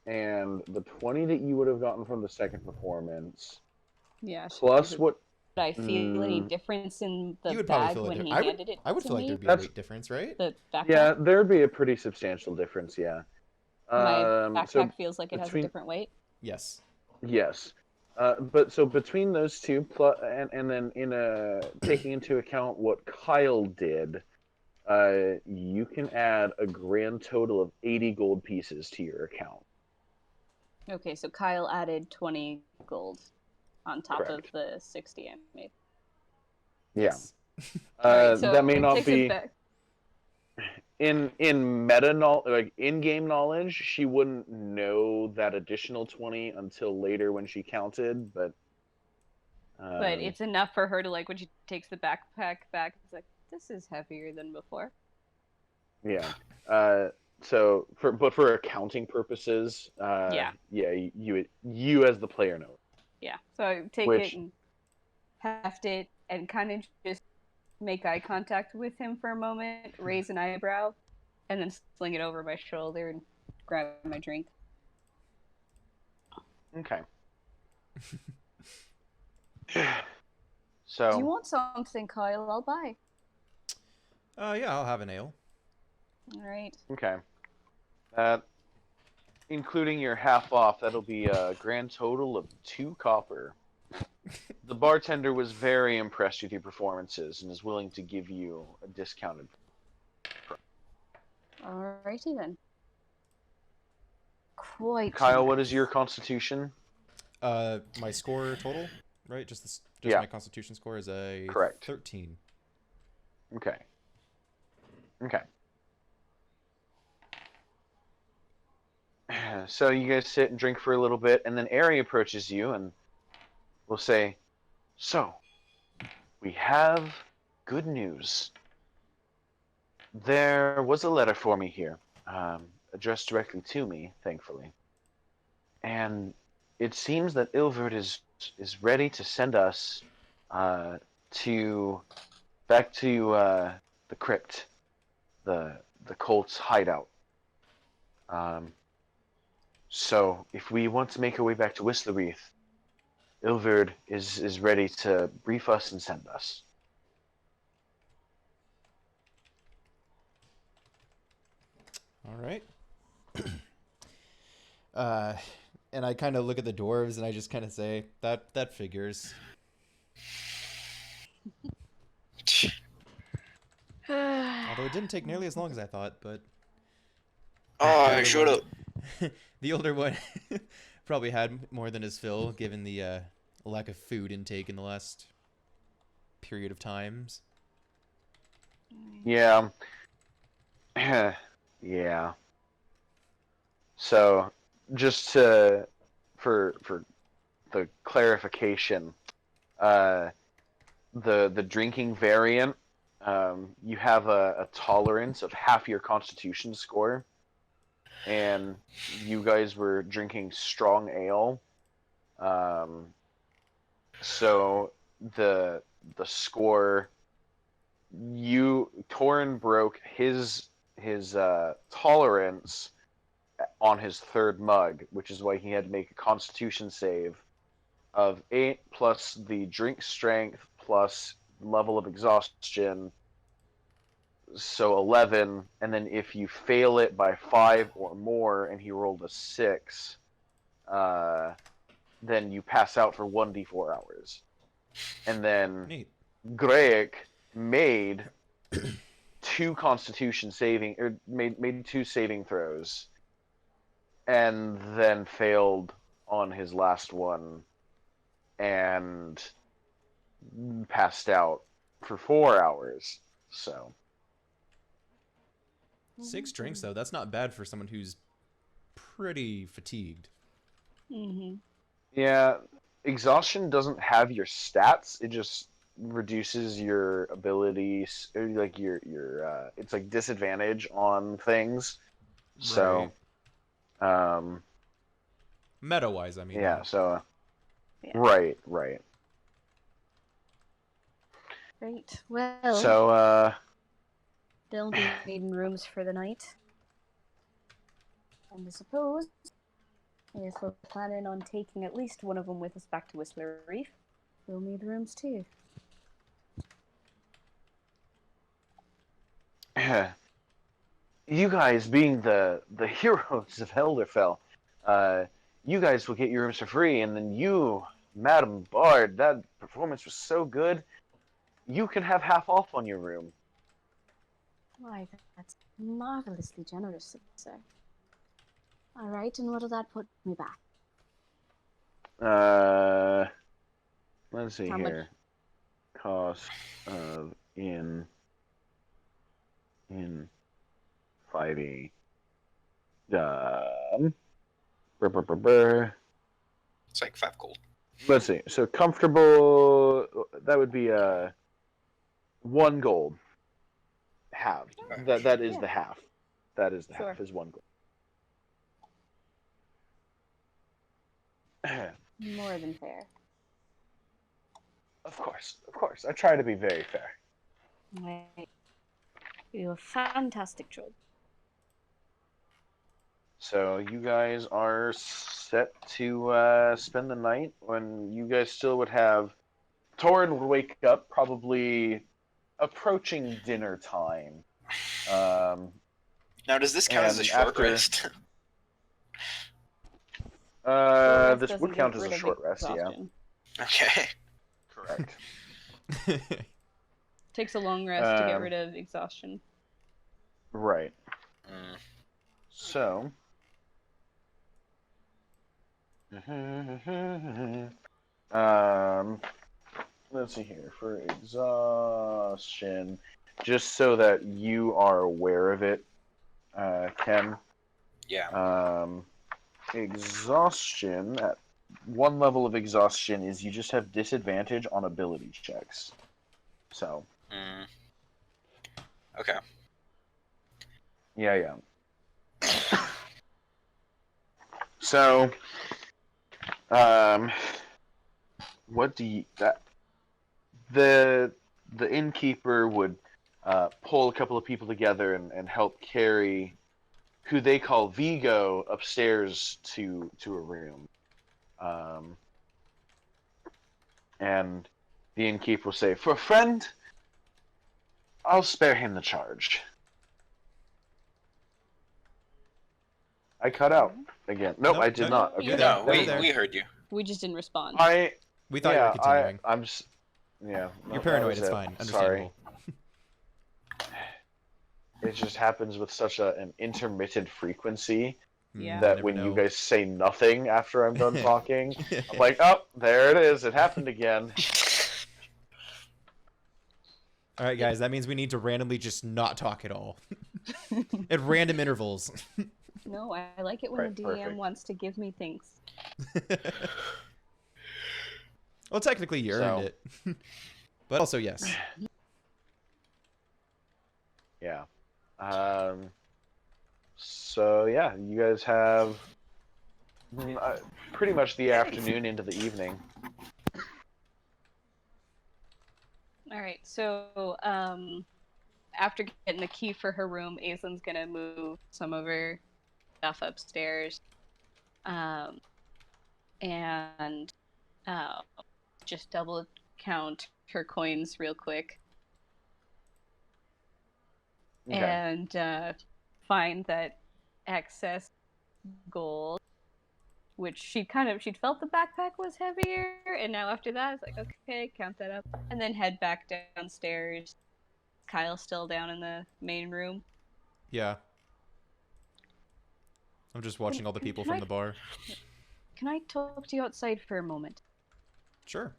and the 20 that you would have gotten from the second performance, Yeah. she plus has what I feel any difference in the You would probably bag feel like when he I would. handed it I would to feel like me? there'd be a That's- weight difference, right? The backpack. Yeah, there'd be a pretty substantial difference. Yeah. My So backpack feels like it has a between different weight. Yes. yes, but so between those two, and then taking into account what Kyle did, you can add a grand total of 80 gold pieces to your account. Okay, so Kyle added 20 gold on top Correct. of the 60 I made. Yeah. Yes. Alright, so That may it not takes be it back. in meta knowledge, like in-game knowledge. She wouldn't know that additional 20 until later when she counted, but But it's enough for her to, like, when she takes the backpack back, it's like, this is heavier than before. yeah. So for accounting purposes, Yeah. you as the player know. Yeah. So I take Which- it and heft it and kind of just make eye contact with him for a moment, raise an eyebrow, and then sling it over my shoulder and grab my drink. Okay. Do you So want something, Kyle? I'll buy. Yeah, I'll have an ale. All right. okay, including your half off, that'll be a grand total of 2 copper. The bartender was very impressed with your performances and is willing to give you a discounted. Alrighty then. Quite. Kyle, what nice. is your constitution? My score total, right? Just Yeah. my constitution score is a Correct. 13. Okay. Okay. So you guys sit and drink for a little bit, and then Ari approaches you and will say, "So, we have good news. There was a letter for me here, addressed directly to me, thankfully, and it seems that Ilverd is ready to send us to back to the crypt, the cult's hideout. So if we want to make our way back to Whistlerreath, Ilverd is ready to brief us and send us." All right. And I kind of look at the dwarves and I just kind of say that figures. Although it didn't take nearly as long as I thought, but Oh, shut up. the older one probably had more than his fill, given the lack of food intake in the last period of times. Yeah. Yeah. So, just for the clarification, the drinking variant, you have a tolerance of half your constitution score, and you guys were drinking strong ale. So the score, Torin broke his tolerance on his third mug, which is why he had to make a Constitution save of 8 plus the drink strength plus level of exhaustion, so 11. And then if you fail it by 5 or more, and he rolled a 6, then you pass out for 1d4 hours. And then Neat. Greg made 2 Constitution saving, or made 2 saving throws, and then failed on his last one, and passed out for 4 hours. So 6 drinks though, that's not bad for someone who's pretty fatigued. Mm-hmm. yeah, exhaustion doesn't have your stats. It just reduces your abilities, or like your it's like disadvantage on things. So, Meta wise, I mean. yeah. So, Yeah. right. Great. Well, So, they'll be needing rooms for the night. And I suppose if we're planning on taking at least one of them with us back to Whistler Reef, We'll need rooms too. You guys being the heroes of Elderfell, you guys will get your rooms for free, and then you, Madam Bard, that performance was so good, you can have half off on your room. Why, that's marvelously generous of you, sir. All right, and what'll that put me back? Let's see How here. much? Cost of in 5e. Brr, brr, brr, brr. It's like 5 gold. Let's see. So comfortable. That would be 1 gold. Halved. That is Yeah. the half. That is the Sure. half. Is 1 gold. More than fair. Of course. I try to be very fair. Right. You're a fantastic troll. So you guys are set to spend the night. When you guys still would have, Torin would wake up probably approaching dinner time. Now, does this count as a And short after- rest? Rest This would doesn't count get as a rid of short rest. Yeah, exhaustion. Okay. correct. Takes a long rest to get rid of exhaustion. Right. Mm. So. Let's see here for exhaustion, just so that you are aware of it, Ken. Yeah. Exhaustion at 1 level of exhaustion is you just have disadvantage on ability checks. So. Mm. Okay. Yeah. So, what do you the innkeeper would pull a couple of people together and help carry who they call Vigo upstairs to a room, and the innkeeper will say, "For a friend, I'll spare him the charge." I cut out again. Nope, Nope, I did no, not. Okay. you're there. No, You're there. we heard you. We just didn't respond. We thought you were continuing. I'm just. Yeah. You're paranoid. It's fine. Sorry. Understandable. It just happens with such an intermittent frequency Yeah. that never when know. you guys say nothing after I'm done talking, I'm like, oh, there it is. It happened again. All right, guys. That means we need to randomly just not talk at all at random intervals. No, I like it when Right, the DM perfect. wants to give me things. Well, technically, you earned it, but also yes. Yeah. So yeah, you guys have pretty much the afternoon into the evening. All right, so after getting the key for her room, Aislin's gonna move some of her stuff upstairs, and just double count her coins real quick, Okay. and find that excess gold, which she'd felt the backpack was heavier, and now after that it's like, okay, count that up, and then head back downstairs. Kyle's still down in the main room. Yeah. I'm just watching all the people from the bar. Can I talk to you outside for a moment? Sure.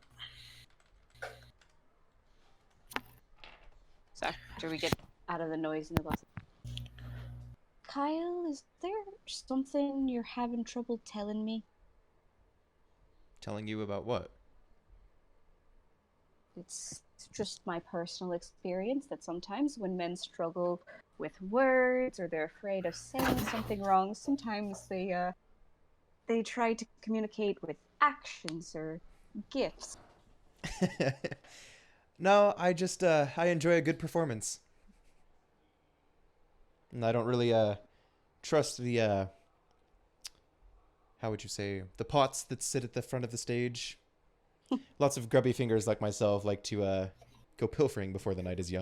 So after we get out of the noise and the gossip. Kyle, is there something you're having trouble telling me? Telling you about what? It's just my personal experience that sometimes when men struggle with words or they're afraid of saying something wrong, sometimes they try to communicate with actions or gifts. No, I just I enjoy a good performance. And I don't really trust the how would you say, the pots that sit at the front of the stage. Lots of grubby fingers like myself like to go pilfering before the night is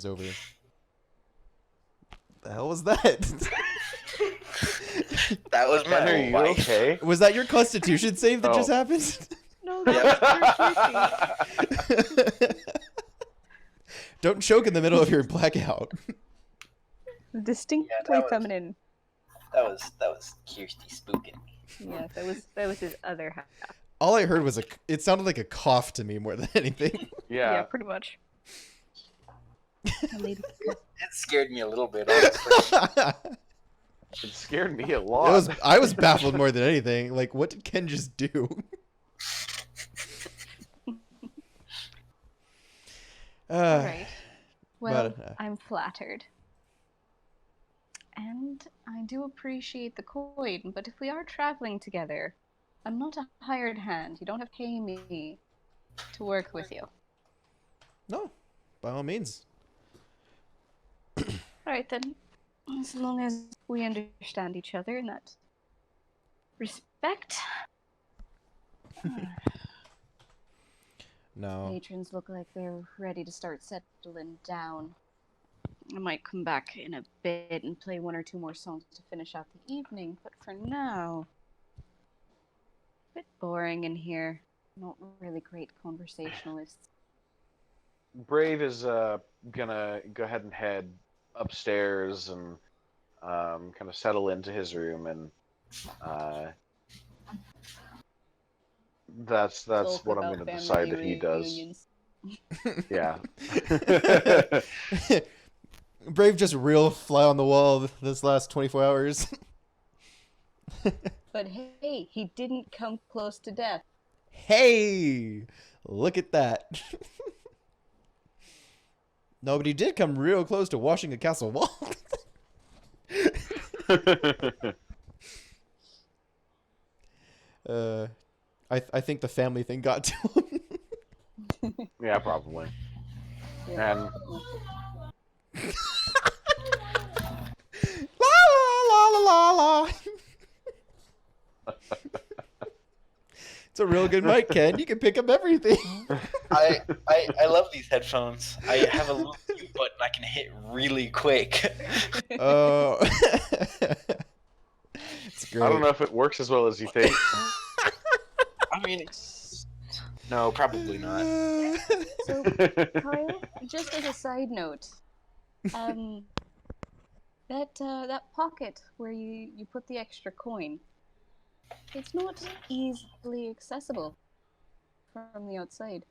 over. The hell was that? That was Ken, are my you wife. okay? Was that your Constitution save that just Oh. happened? No, that's Don't choke in the middle of your blackout. distinctly Yeah, that was- feminine. That was Kirsty spooking me. Yeah, that was his other half. All I heard was it sounded like a cough to me more than anything. Yeah, Yeah. pretty much. It scared me a little bit, honestly. It scared me a lot. I was baffled more than anything. Like, what did Ken just do? Right. Well, but, I'm flattered. And I do appreciate the coin, but if we are traveling together, I'm not a hired hand. You don't have to pay me to work with you. No, by all means. Alright then. As long as we understand each other in that respect. No. Patrons look like they're ready to start settling down. I might come back in a bit and play one or two more songs to finish out the evening, but for now, a bit boring in here. Not really great conversationalists. Brave is gonna go ahead and head upstairs and kind of settle into his room, and that's Talk what I'm about gonna family decide that he does. reunions. Yeah. Brave just real fly on the wall this last 24 hours. But hey, he didn't come close to death. Hey! Look at that. No, but he did come real close to washing a castle wall. I think the family thing got to him. Yeah, probably. Yeah. And La la la la la. It's a real good mic, Ken. You can pick up everything. I love these headphones. I have a little mute button I can hit really quick. Oh. It's great. I don't know if it works as well as you think. I mean, no, probably not. So, Kyle, just as a side note, that pocket where you put the extra coin, it's not easily accessible from the outside.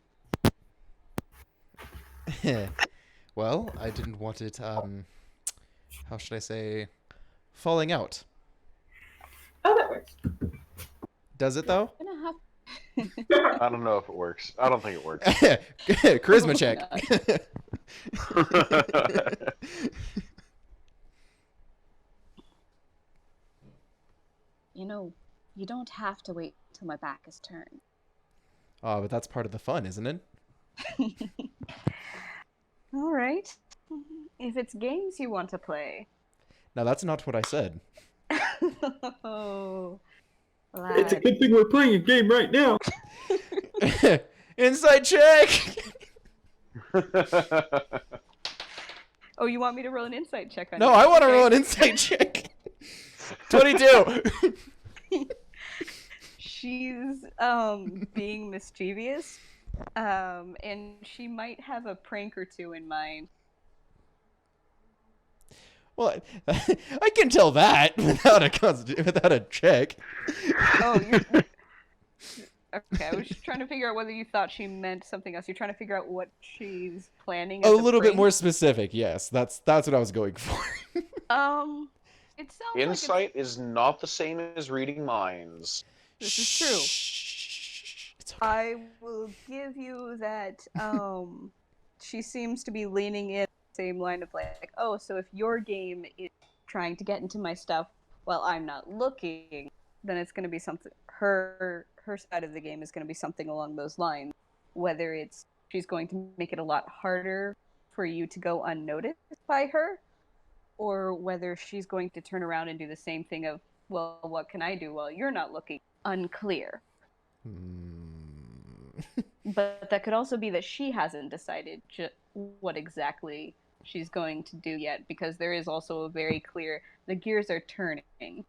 Well, I didn't want it, how should I say, falling out. Oh, that works. Does it, though? I'm gonna have I don't know if it works. I don't think it works. Charisma check. You know, you don't have to wait till my back is turned. Oh, but that's part of the fun, isn't it? All right. If it's games you want to play. No, that's not what I said. Oh, It's a lad. good thing we're playing a game right now. Inside check! Oh, you want me to roll an insight check on No, you? I want to Okay. roll an insight check. 22. She's being mischievous, and she might have a prank or two in mind. Well, I can tell that without a check. Oh, you're okay. I was just trying to figure out whether you thought she meant something else. You're trying to figure out what she's planning. A as little bit prank? more specific, yes. That's what I was going for. It sounds like Insight is not the same as reading minds. this is true. Shh. It's okay. I will give you that. She seems to be leaning in the same line of like, oh, so if your game is trying to get into my stuff while I'm not looking, then it's going to be something. Her side of the game is going to be something along those lines. Whether it's she's going to make it a lot harder for you to go unnoticed by her, or whether she's going to turn around and do the same thing of, well, what can I do while you're not looking? Unclear. But that could also be that she hasn't decided what exactly she's going to do yet, because there is also a very clear, the gears are turning.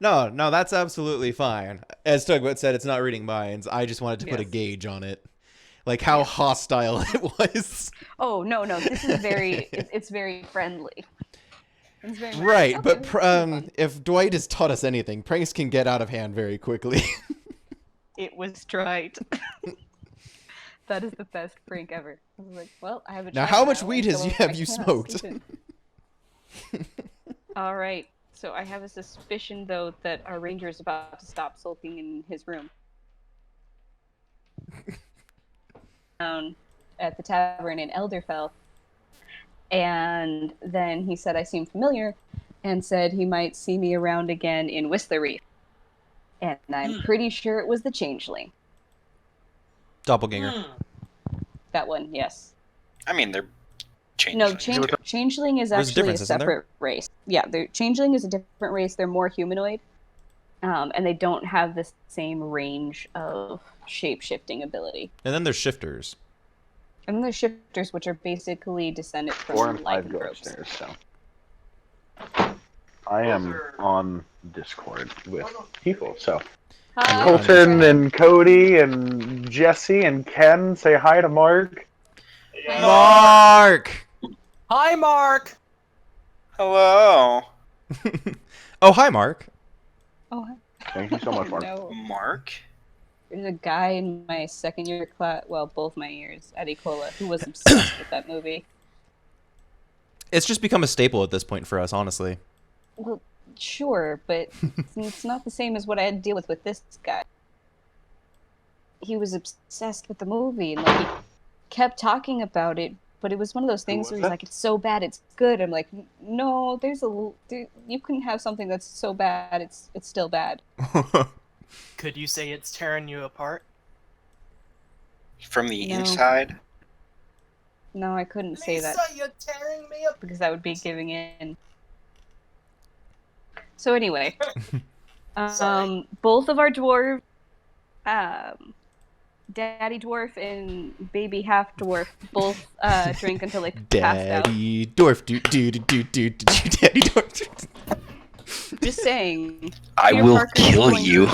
No, that's absolutely fine. As Tugboat said, it's not reading minds. I just wanted to put a Yes. gauge on it. Like how hostile it was. Oh, no, this is very, it's very friendly. It's very much Right, like, but okay, this is fun. if Dwight has taught us anything, pranks can get out of hand very quickly. It was trite. That is the best prank ever. I was like, well, I have a Now, child how much now, weed and have so you I have you cannot smoked? sleep in. All right. So I have a suspicion, though, that our ranger is about to stop sulking in his room. Down at the tavern in Elderfell. And then he said I seemed familiar, and said he might see me around again in Whistler Reef. And I'm pretty sure it was the Changeling. Doppelganger. That one, yes. I mean, they're changing. No, Changeling is There's a actually a difference, isn't there? separate race. Yeah, Changeling is a different race. They're more humanoid, and they don't have the same range of shape-shifting ability. And then there's shifters. And then there's shifters, which are basically descended from 4 and 5 go lycanthropes. upstairs, so. I am on Discord with people, so. Hi, Colton Jen. and Cody and Jesse and Ken, say hi to Mark. Mark! Hi, Mark. Hello, Oh, hi, Mark. Oh, Thank you so much, Mark. no. Mark. There's a guy in my second year class, well, both my years, at Ecola, who was obsessed with that movie. It's just become a staple at this point for us, honestly. Well, sure, but it's not the same as what I had to deal with this guy. He was obsessed with the movie, and like he kept talking about it, but it was one of those things where he's like, "It's so bad, it's good." I'm like, "No, you can have something that's so bad, it's still bad." Could you say it's tearing you apart? From the No. inside. No, I couldn't say that you're tearing me apart. because that would be giving in. So anyway, Sorry. both of our dwarves, Daddy Dwarf and Baby Half Dwarf, both drank until they passed out. Daddy Dwarf, Daddy Dwarf. Just saying. I Peter will Parker's kill going you.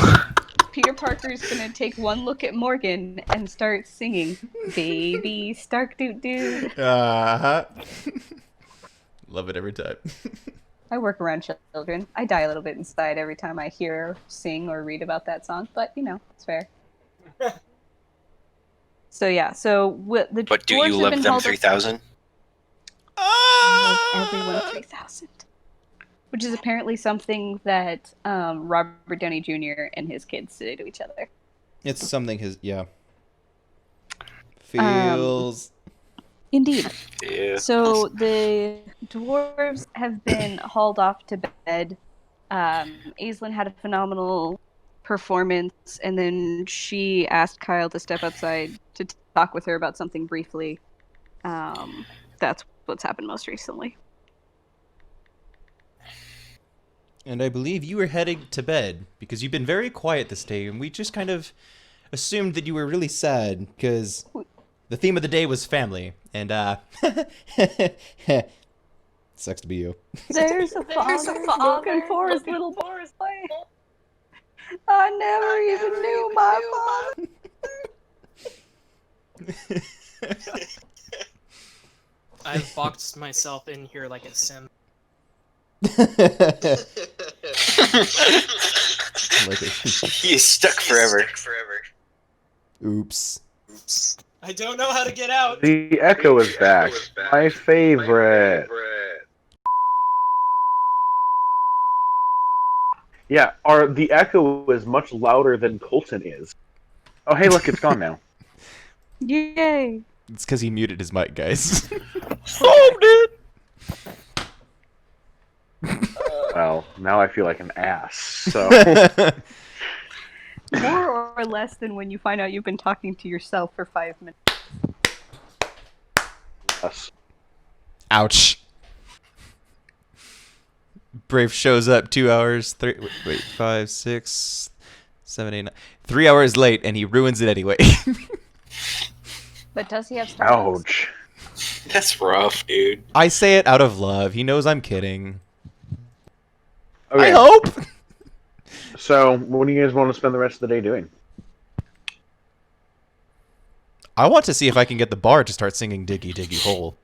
Peter Parker's gonna take one look at Morgan and start singing "Baby Stark Doot Doot." Uh-huh. Love it every time. I work around children. I die a little bit inside every time I hear, sing, or read about that song, but you know, it's fair. So yeah, the But do dwarves you have love been them hauled up- 3,000? I love everyone 3000. Which is apparently something that Robert Downey Jr. and his kids say to each other. It's something feels. Indeed. Yeah. So the dwarves have been hauled off to bed. Aislinn had a phenomenal performance, and then she asked Kyle to step outside to talk with her about something briefly. That's what's happened most recently. And I believe you were heading to bed because you've been very quiet this day, and we just kind of assumed that you were really sad because the theme of the day was family, and sucks to be you. There's a father looking for his little boy. I never even knew my father. I've boxed myself in here like a sim. He's stuck forever. Oops. I don't know how to get out. The echo is back. My favorite. Yeah, the echo is much louder than Colton is. Oh, hey, look, it's gone now. Yay! It's because he muted his mic, guys. Well, now I feel like an ass, so... More or less than when you find out you've been talking to yourself for 5 minutes. Yes. Ouch. Brave shows up 2 hours, 5, 6, 7, 8, 9. 3 hours late, and he ruins it anyway. But does he have Starbucks? Ouch. That's rough, dude. I say it out of love. He knows I'm kidding. Okay, I hope. so what do you guys want to spend the rest of the day doing? I want to see if I can get the bard to start singing Diggy Diggy Hole.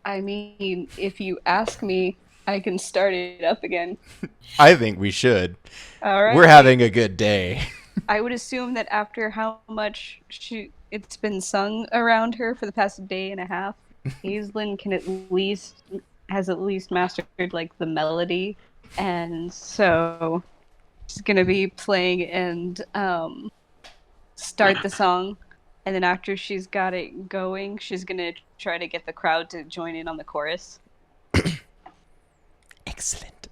I mean, if you ask me, I can start it up again. I think we should. All right. We're having a good day. I would assume that after how much it's been sung around her for the past day and a half, Aislinn has at least mastered like the melody, and so she's gonna be playing and start the song, and then after she's got it going, she's gonna try to get the crowd to join in on the chorus. Excellent.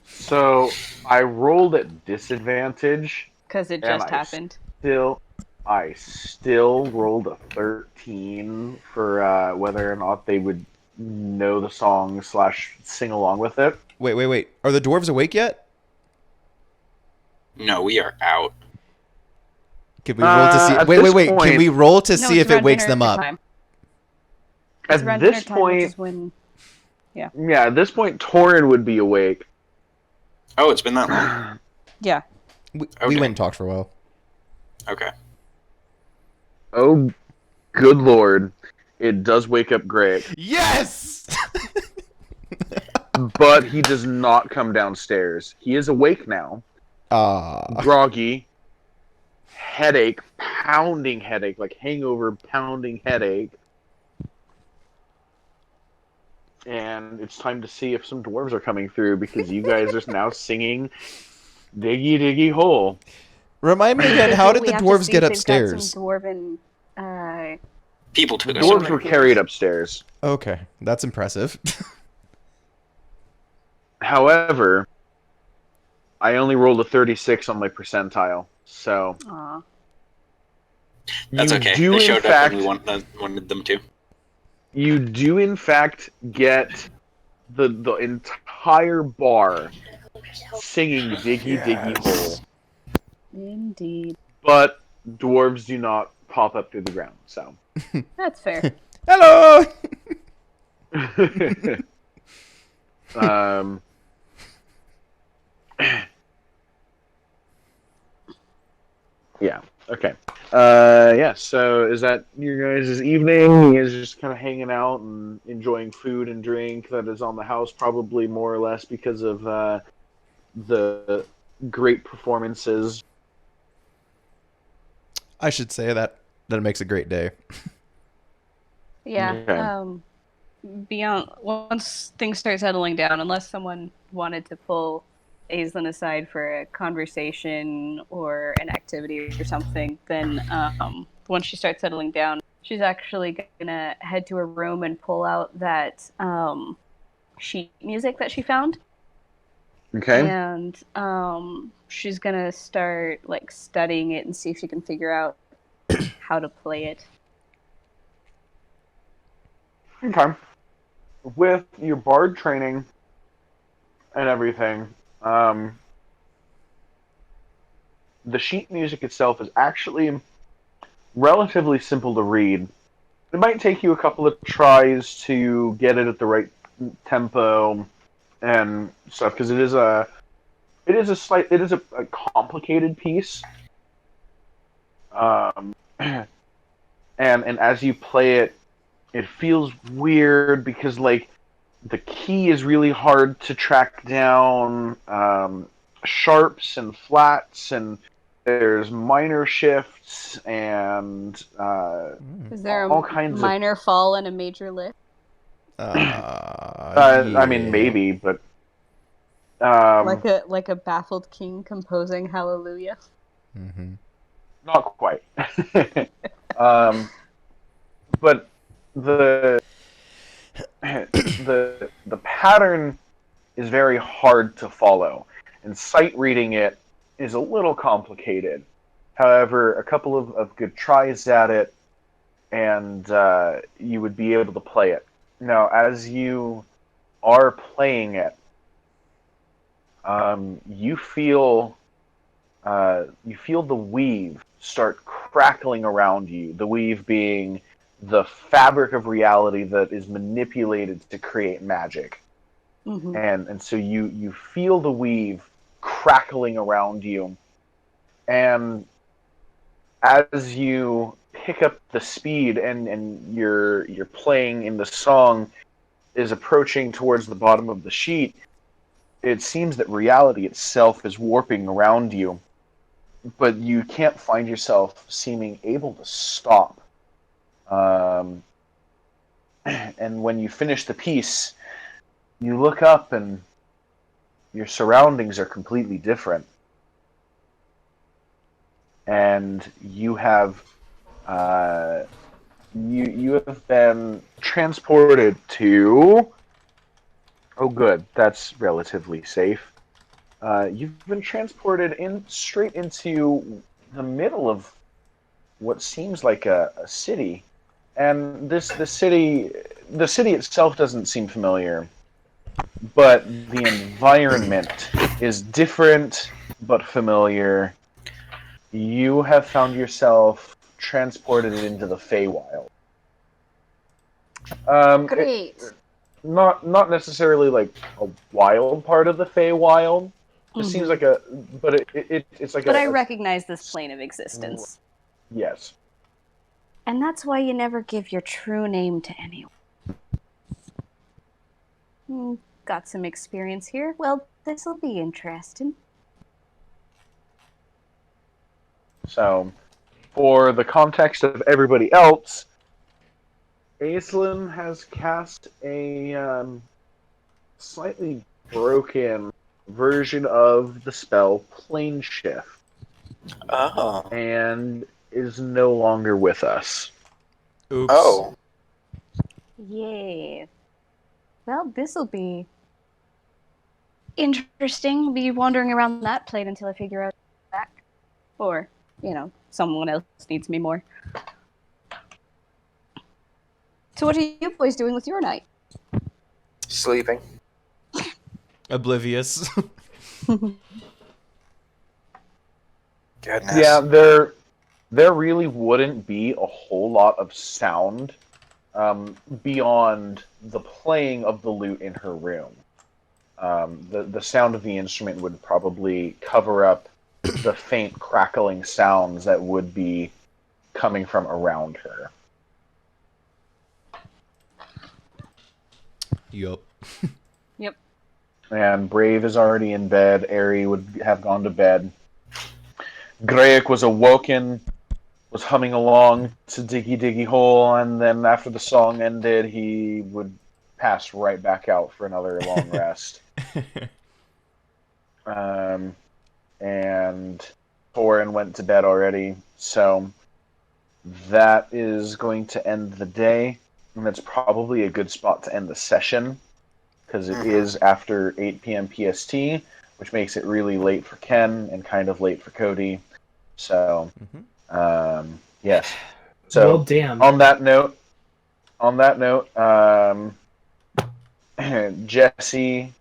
So I rolled at disadvantage, Because it and just happened. I still rolled a 13 for whether or not they would know the song / sing along with it. Wait. Are the dwarves awake yet? No, we are out. Can we roll to see? At Wait. this Can point- we roll to No, see it's if it around wakes dinner them up? time. It's At around this dinner time, which point, is when yeah, at this point, Torin would be awake. Oh, it's been that long. yeah. We Okay. went and talked for a while. Okay. Oh, good lord. It does wake up Greg, Yes! but he does not come downstairs. He is awake now, groggy, headache, pounding headache, like hangover, pounding headache. And it's time to see if some dwarves are coming through, because you guys are now singing Diggy Diggy Hole. Remind me again, how did We the have to dwarves see get if they've got upstairs? some dwarven, People took us. Dwarves were carried upstairs. Okay, that's impressive. However, I only rolled a 36 on my percentile, so aw. That's you okay. do They in showed fact, up when we wanted them to. you do in fact get the entire bar singing Diggy Diggy Hole, Indeed. but dwarves do not pop up through the ground. So, That's fair. Hello! um, yeah. Okay. Yeah. So, is that your guys' evening? You guys are just kind of hanging out and enjoying food and drink that is on the house, probably more or less because of the great performances. I should say that it makes a great day. Yeah. Okay. Beyond once things start settling down, unless someone wanted to pull Aislinn aside for a conversation or an activity or something, then once she starts settling down, she's actually gonna head to her room and pull out that sheet music that she found. Okay. And she's gonna start like studying it and see if she can figure out how to play it. Okay. With your bard training and everything, the sheet music itself is actually relatively simple to read. It might take you a couple of tries to get it at the right tempo and stuff, because it is a complicated piece. And as you play it, it feels weird because like the key is really hard to track down, sharps and flats, and there's minor shifts and Is there all a kinds of. minor fall and a major lift? I mean, maybe, but Like a baffled king composing Hallelujah. Mm-hmm. not quite. But the pattern is very hard to follow, and sight reading it is a little complicated. However, a couple of good tries at it, and you would be able to play it. Now, as you are playing it, you feel you feel the weave start crackling around you. The weave being the fabric of reality that is manipulated to create magic. Mm-hmm. And so you feel the weave crackling around you, and as you pick up the speed and you're playing in the song is approaching towards the bottom of the sheet, it seems that reality itself is warping around you, but you can't find yourself seeming able to stop. And when you finish the piece, you look up and your surroundings are completely different. And you have you have been transported to. Oh, good. That's relatively safe. You've been transported straight into the middle of what seems like a city, and the city itself doesn't seem familiar, but the environment is different but familiar. You have found yourself transported into the Feywild. Great. Not necessarily like a wild part of the Feywild. It seems like a, but it's like But I a recognize this plane of existence. yes. And that's why you never give your true name to anyone. Got some experience here. Well, this'll be interesting. So, for the context of everybody else, Aislinn has cast a slightly broken version of the spell Plane Shift, Oh. and is no longer with us. Oops. Oh. Yeah. Well, this'll be interesting. I'll be wandering around that plane until I figure out back. Or, someone else needs me more. So what are you boys doing with your night? Sleeping. Oblivious. Goodness. Yeah, there really wouldn't be a whole lot of sound beyond the playing of the lute in her room. The sound of the instrument would probably cover up the faint crackling sounds that would be coming from around her. Yup. Yep. And Brave is already in bed. Aerie would have gone to bed. Greyek was awoken, was humming along to Diggy Diggy Hole, and then after the song ended, he would pass right back out for another long rest. And Thorin went to bed already, so that is going to end the day, and that's probably a good spot to end the session, because it is after 8 p.m. PST, which makes it really late for Ken and kind of late for Cody. So, yes. So, well, damn. on that note, Jesse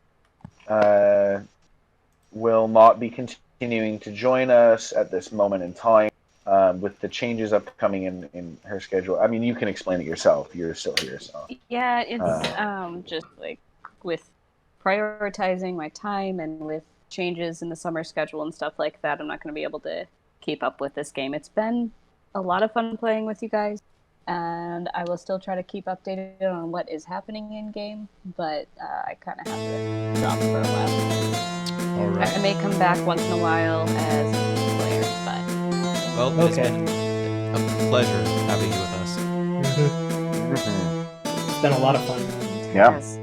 will not be continuing to join us at this moment in time with the changes upcoming in her schedule. I mean, you can explain it yourself. You're still here, so. Yeah, it's just like with prioritizing my time and with changes in the summer schedule and stuff like that, I'm not going to be able to keep up with this game. It's been a lot of fun playing with you guys, and I will still try to keep updated on what is happening in game, but I kind of have to drop for a while. All right. I may come back once in a while as a player, but Well, it's been a pleasure having you with us. It's been a lot of fun. Yeah. yes.